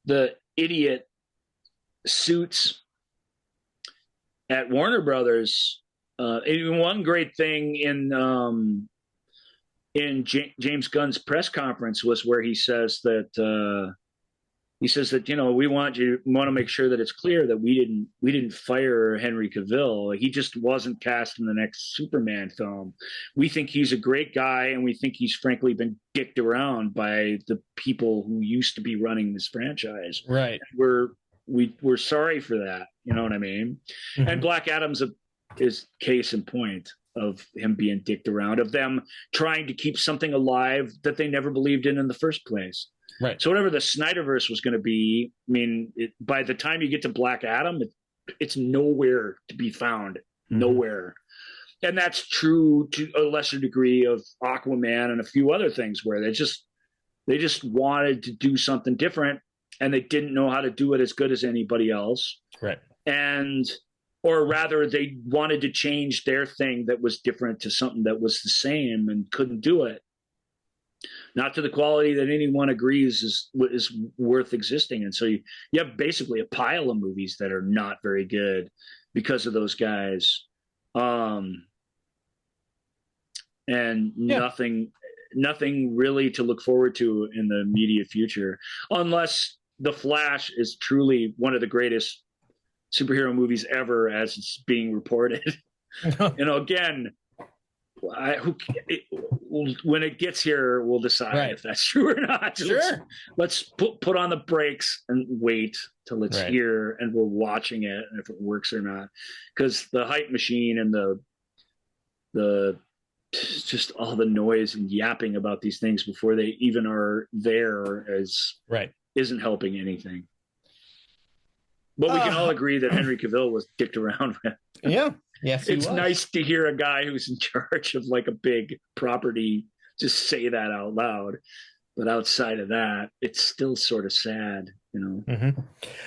C: the idiot suits at Warner Brothers. One great thing in James Gunn's press conference was where he says that, we want to make sure that it's clear that we didn't fire Henry Cavill. He just wasn't cast in the next Superman film. We think he's a great guy, and we think he's frankly been dicked around by the people who used to be running this franchise.
B: Right.
C: We're sorry for that. You know what I mean? Mm-hmm. And Black Adam's is case in point of him being dicked around, of them trying to keep something alive that they never believed in the first place.
B: Right.
C: So whatever the Snyderverse was going to be, I mean, by the time you get to Black Adam, it's nowhere to be found. Mm-hmm. Nowhere. And that's true to a lesser degree of Aquaman and a few other things where they just wanted to do something different and they didn't know how to do it as good as anybody else.
B: Right.
C: Or rather, they wanted to change their thing that was different to something that was the same and couldn't do it. Not to the quality that anyone agrees is worth existing. And so you have basically a pile of movies that are not very good because of those guys. And nothing really to look forward to in the immediate future, unless The Flash is truly one of the greatest superhero movies ever as it's being reported. Again, when it gets here, we'll decide if that's true or not.
B: Sure.
C: Let's put on the brakes and wait till it's here and we're watching it and if it works or not. Because the hype machine and the just all the noise and yapping about these things before they even are there isn't helping anything. But we can all agree that Henry Cavill was dicked around with.
B: Yeah. Yes,
C: it's nice to hear a guy who's in charge of like a big property just say that out loud. But outside of that, it's still sort of sad, Mm-hmm.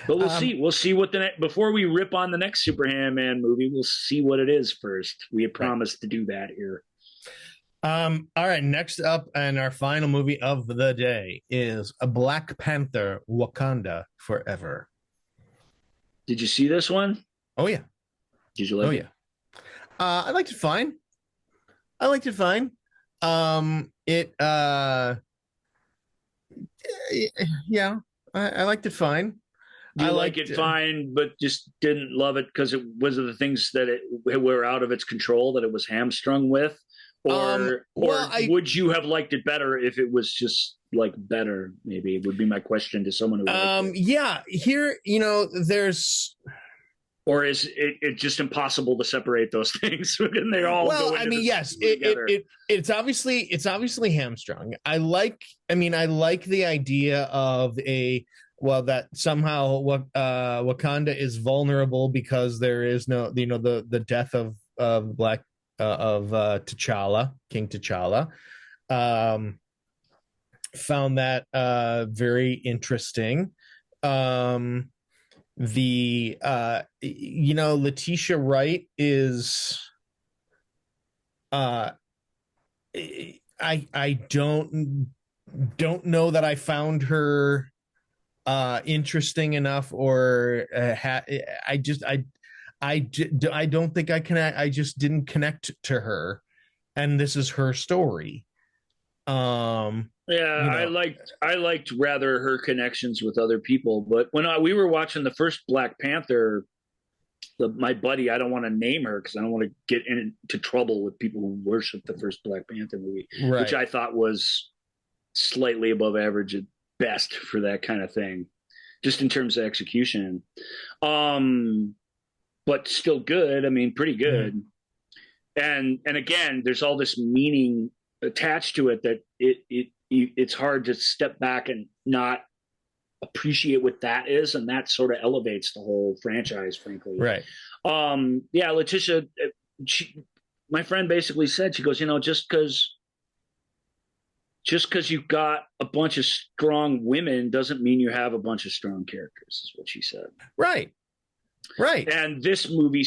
C: But we'll see. We'll see what before we rip on the next Superman movie, we'll see what it is first. We had promised to do that here.
B: All right. Next up, and our final movie of the day is a Black Panther: Wakanda Forever.
C: Did you see this one?
B: Oh yeah.
C: Did you like it?
B: Yeah. I liked it fine. It yeah, I liked it fine.
C: Do you
B: I
C: like
B: liked
C: it fine, but just didn't love it because it was of the things that it were out of its control, that it was hamstrung with, or would you have liked it better if it was just like better? Maybe would be my question to someone who liked it.
B: Yeah, here there's.
C: Or is it just impossible to separate those things? And they all go into
B: yes,
C: together.
B: It's obviously hamstrung. I like the idea of that somehow Wakanda is vulnerable because there is no the death of T'Challa, King T'Challa. Found that very interesting. Letitia Wright is I don't know that I found her interesting enough, or I don't think I just didn't connect to her, and this is her story.
C: I liked rather her connections with other people. But when we were watching the first Black Panther, my buddy, I don't want to name her because I don't want to get into trouble with people who worship the first Black Panther movie,
B: right,
C: which I thought was slightly above average at best for that kind of thing, just in terms of execution. But still good. I mean, pretty good. Mm-hmm. And again, there's all this meaning attached to it that it's hard to step back and not appreciate what that is, and that sort of elevates the whole franchise, frankly.
B: Right.
C: Letitia, my friend basically said, she goes, just because you've got a bunch of strong women doesn't mean you have a bunch of strong characters, is what she said.
B: Right.
C: And this movie,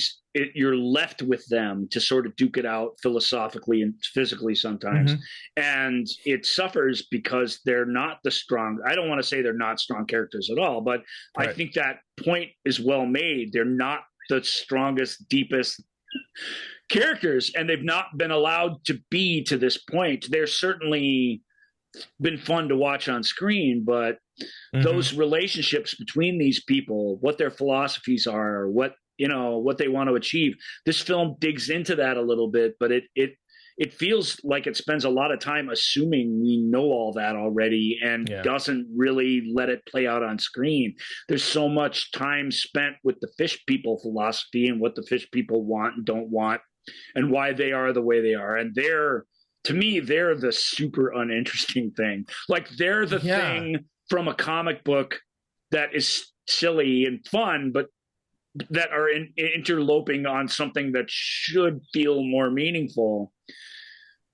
C: you're left with them to sort of duke it out philosophically and physically sometimes. Mm-hmm. And it suffers because they're not the strong. I don't want to say they're not strong characters at all, but right. I think that point is well made. They're not the strongest, deepest characters, and they've not been allowed to be to this point. They're certainly been fun to watch on screen, but those relationships between these people, what their philosophies are, what they want to achieve, this film digs into that a little bit, but it feels like it spends a lot of time assuming we know all that already and doesn't really let it play out on screen. There's so much time spent with the fish people philosophy and what the fish people want and don't want and why they are the way they are. And to me, they're the super uninteresting thing. Like, they're the thing from a comic book that is silly and fun, but that are interloping on something that should feel more meaningful.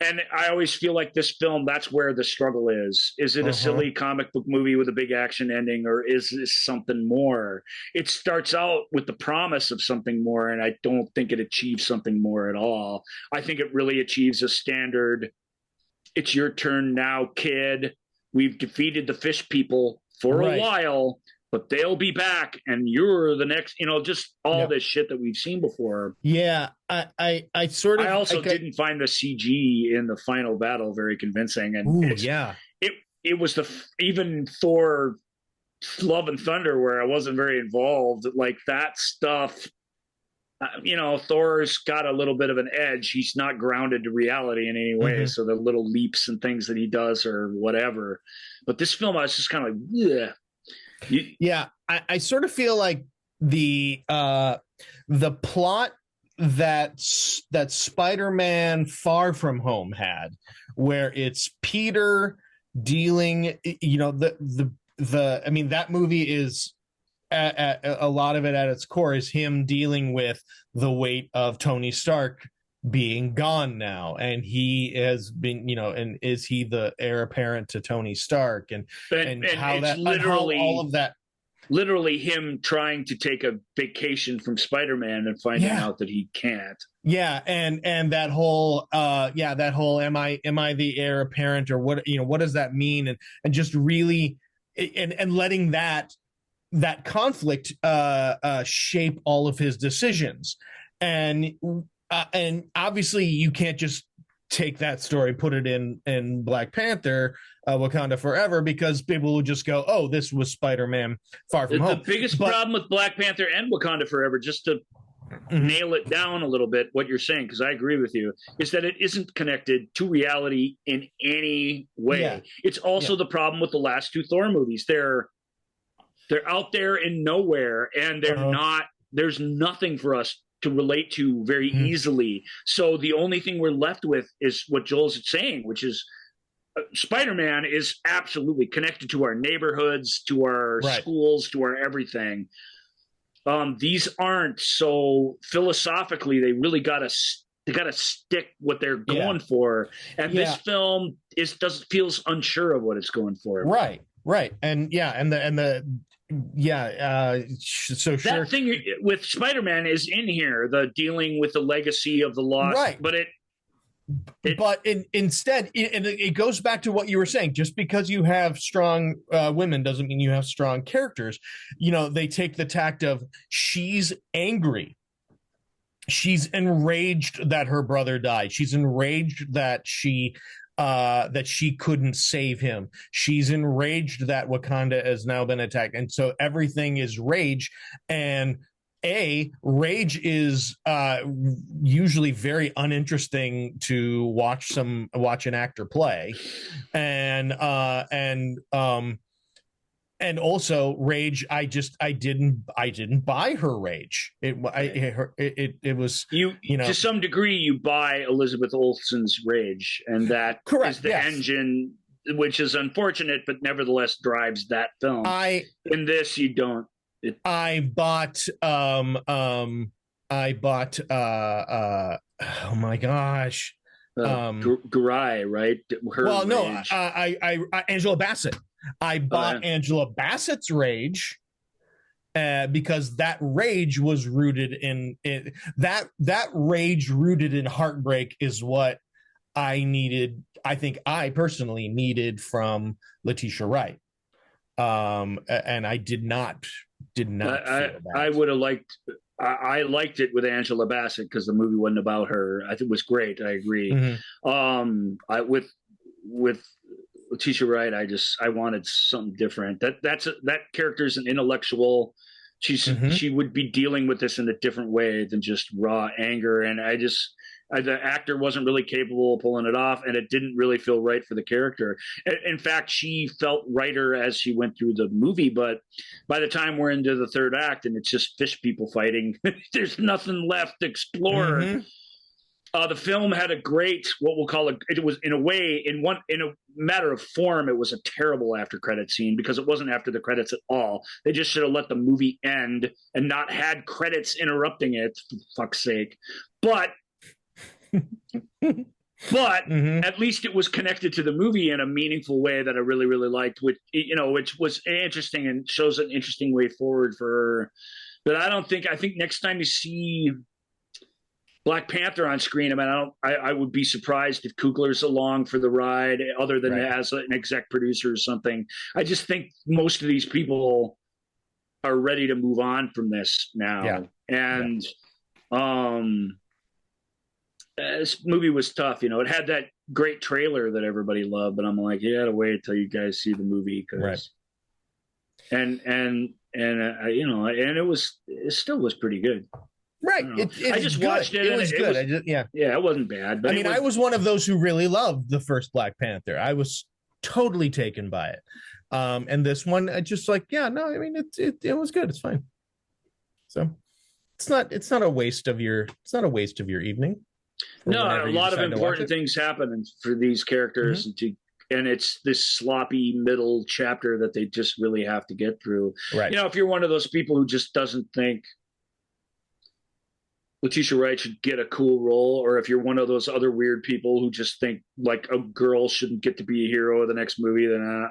C: And I always feel like this film, that's where the struggle is. Is it a silly comic book movie with a big action ending, or is this something more? It starts out with the promise of something more, and I don't think it achieves something more at all. I think it really achieves a standard, it's your turn now, kid. We've defeated the fish people for a while, but they'll be back, and you're the next, just all this shit that we've seen before.
B: Yeah, I also
C: didn't find the CG in the final battle very convincing. And it was even Thor Love and Thunder, where I wasn't very involved, like that stuff. Thor's got a little bit of an edge. He's not grounded to reality in any way. So the little leaps and things that he does or whatever. But this film, I was just kind of like,
B: I sort of feel like the plot that Spider-Man Far From Home had, where it's Peter dealing, that movie is a lot of it at its core is him dealing with the weight of Tony Stark being gone now, and he has been, and is he the heir apparent to Tony Stark, and how that literally all of that,
C: literally him trying to take a vacation from Spider-Man and finding out that he can't.
B: And that whole am I the heir apparent, or what does that mean, and just really and letting that conflict shape all of his decisions. And and obviously you can't just take that story, put it in Black Panther, Wakanda Forever, because people will just go, oh, this was Spider-Man Far From Home.
C: The biggest problem with Black Panther and Wakanda Forever, just to nail it down a little bit, what you're saying, because I agree with you, is that it isn't connected to reality in any way. Yeah. It's also the problem with the last two Thor movies. They're out there in nowhere, and they're not. There's nothing for us to relate to very easily. So the only thing we're left with is what Joel's saying, which is Spider-Man is absolutely connected to our neighborhoods, to our schools, to our everything. These aren't. So philosophically, they really got to stick what they're going for. And this film feels unsure of what it's going for.
B: Right. And so
C: that
B: sure.
C: thing with Spider-Man is in here, the dealing with the legacy of the lost, but
B: instead it goes back to what you were saying. Just because you have strong women doesn't mean you have strong characters. They take the tact of, she's angry, she's enraged that her brother died, she's enraged that she couldn't save him, she's enraged that Wakanda has now been attacked, and so everything is rage. And rage is usually very uninteresting to watch an actor play, and also rage. I didn't buy her rage. It was
C: to some degree you buy Elizabeth Olsen's rage, and that is the engine, which is unfortunate, but nevertheless drives that film. In this, you don't.
B: I bought oh my gosh,
C: Garai, right?
B: I Angela Bassett. I bought Angela Bassett's rage because that rage was rooted in it. That rage rooted in heartbreak is what I needed. I think I personally needed from Letitia Wright, and I did not.
C: I would have liked. I liked it with Angela Bassett because the movie wasn't about her. I think it was great. I agree. Mm-hmm. With Letitia Wright, I wanted something different. That character's an intellectual. She would be dealing with this in a different way than just raw anger. And the actor wasn't really capable of pulling it off, and it didn't really feel right for the character. In fact, she felt righter as she went through the movie, but by the time we're into the third act and it's just fish people fighting, there's nothing left to explore. Mm-hmm. The film had a great, what we'll call it was in a way, in a matter of form, it was a terrible after credit scene because it wasn't after the credits at all. They just should have let the movie end and not had credits interrupting it, for fuck's sake. But at least it was connected to the movie in a meaningful way that I really, really liked, which was interesting and shows an interesting way forward for her. But I think next time you see Black Panther on screen, I would be surprised if Coogler's along for the ride, other than as an exec producer or something. I just think most of these people are ready to move on from this now. This movie was tough. It had that great trailer that everybody loved, but I'm like, you gotta wait until you guys see the movie, and it still was pretty good.
B: Right.
C: I just watched it. It was good. It wasn't bad. But
B: I was one of those who really loved the first Black Panther. I was totally taken by it. And this one, I just it was good. It's fine. So it's not a waste of your evening.
C: No, a lot of important things happen for these characters, and it's this sloppy middle chapter that they just really have to get through. Right. If you're one of those people who just doesn't think Letitia Wright should get a cool role, or if you're one of those other weird people who just think like a girl shouldn't get to be a hero of the next movie, then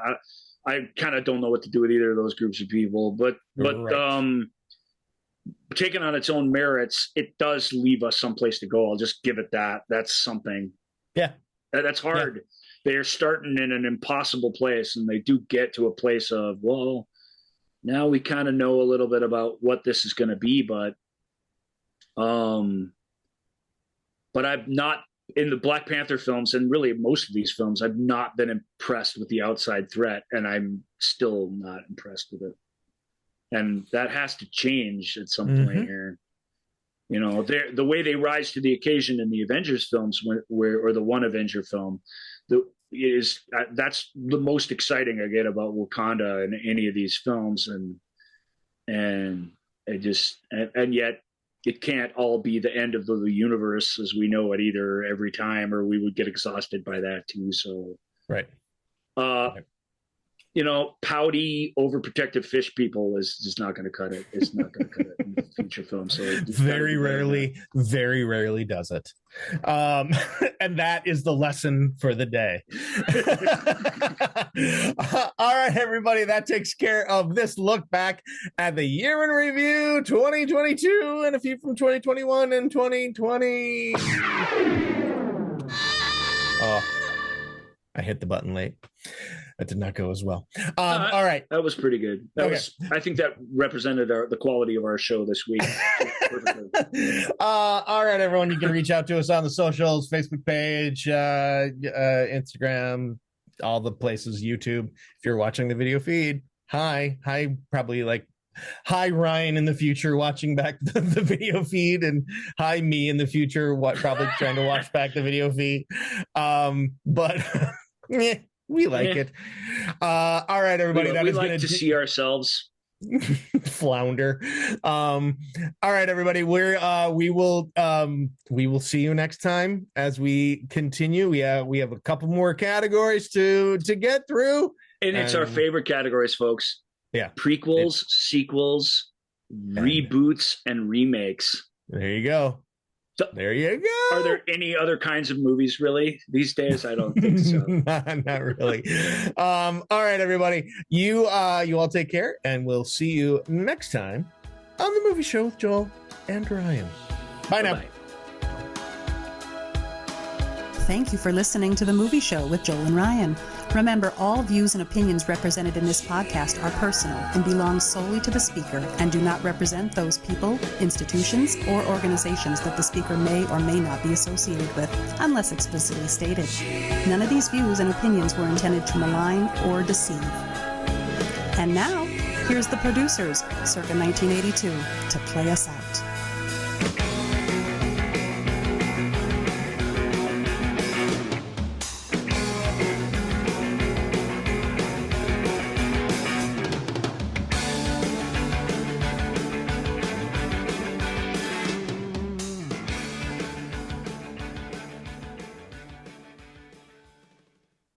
C: I kind of don't know what to do with either of those groups of people. But taken on its own merits, it does leave us someplace to go. I'll just give it that. That's something.
B: Yeah.
C: That's hard. Yeah. They're starting in an impossible place, and they do get to a place of, well, now we kind of know a little bit about what this is going to be, but but I've not, in the Black Panther films, and really most of these films, I've not been impressed with the outside threat, and I'm still not impressed with it. And that has to change at some point here. You know, the way they rise to the occasion in the Avengers films, or the one Avenger film, that's the most exciting I get about Wakanda in any of these films, and yet it can't all be the end of the universe as we know it either every time, or we would get exhausted by that too. So
B: right.
C: You know, pouty, overprotective fish people is just not going to cut it. It's not going to cut it in the feature film. So
B: very rarely does it. And that is the lesson for the day. All right, everybody, that takes care of this look back at the year in review 2022 and a few from 2021 and 2020. Oh, I hit the button late. That did not go as well. All right.
C: That was pretty good. I think that represented the quality of our show this week.
B: All right, everyone. You can reach out to us on the socials, Facebook page, Instagram, all the places, YouTube. If you're watching the video feed, hi, probably like, hi, Ryan in the future watching back the video feed, and hi, me in the future, probably trying to watch back the video feed. But we like it. All right, everybody.
C: We like to see ourselves
B: flounder. All right, everybody. We will see you next time as we continue. We have a couple more categories to get through,
C: and it's our favorite categories, folks.
B: Yeah,
C: prequels, sequels, reboots, and remakes.
B: There you go. There you go.
C: Are there any other kinds of movies really these days? I don't think so.
B: Not really. All right, everybody. You all take care, and we'll see you next time on the Movie Show with Joel and Ryan. Bye now.
A: Thank you for listening to The Movie Show with Joel and Ryan. Remember, all views and opinions represented in this podcast are personal and belong solely to the speaker and do not represent those people, institutions, or organizations that the speaker may or may not be associated with, unless explicitly stated. None of these views and opinions were intended to malign or deceive. And now, here's the producers, circa 1982, to play us out.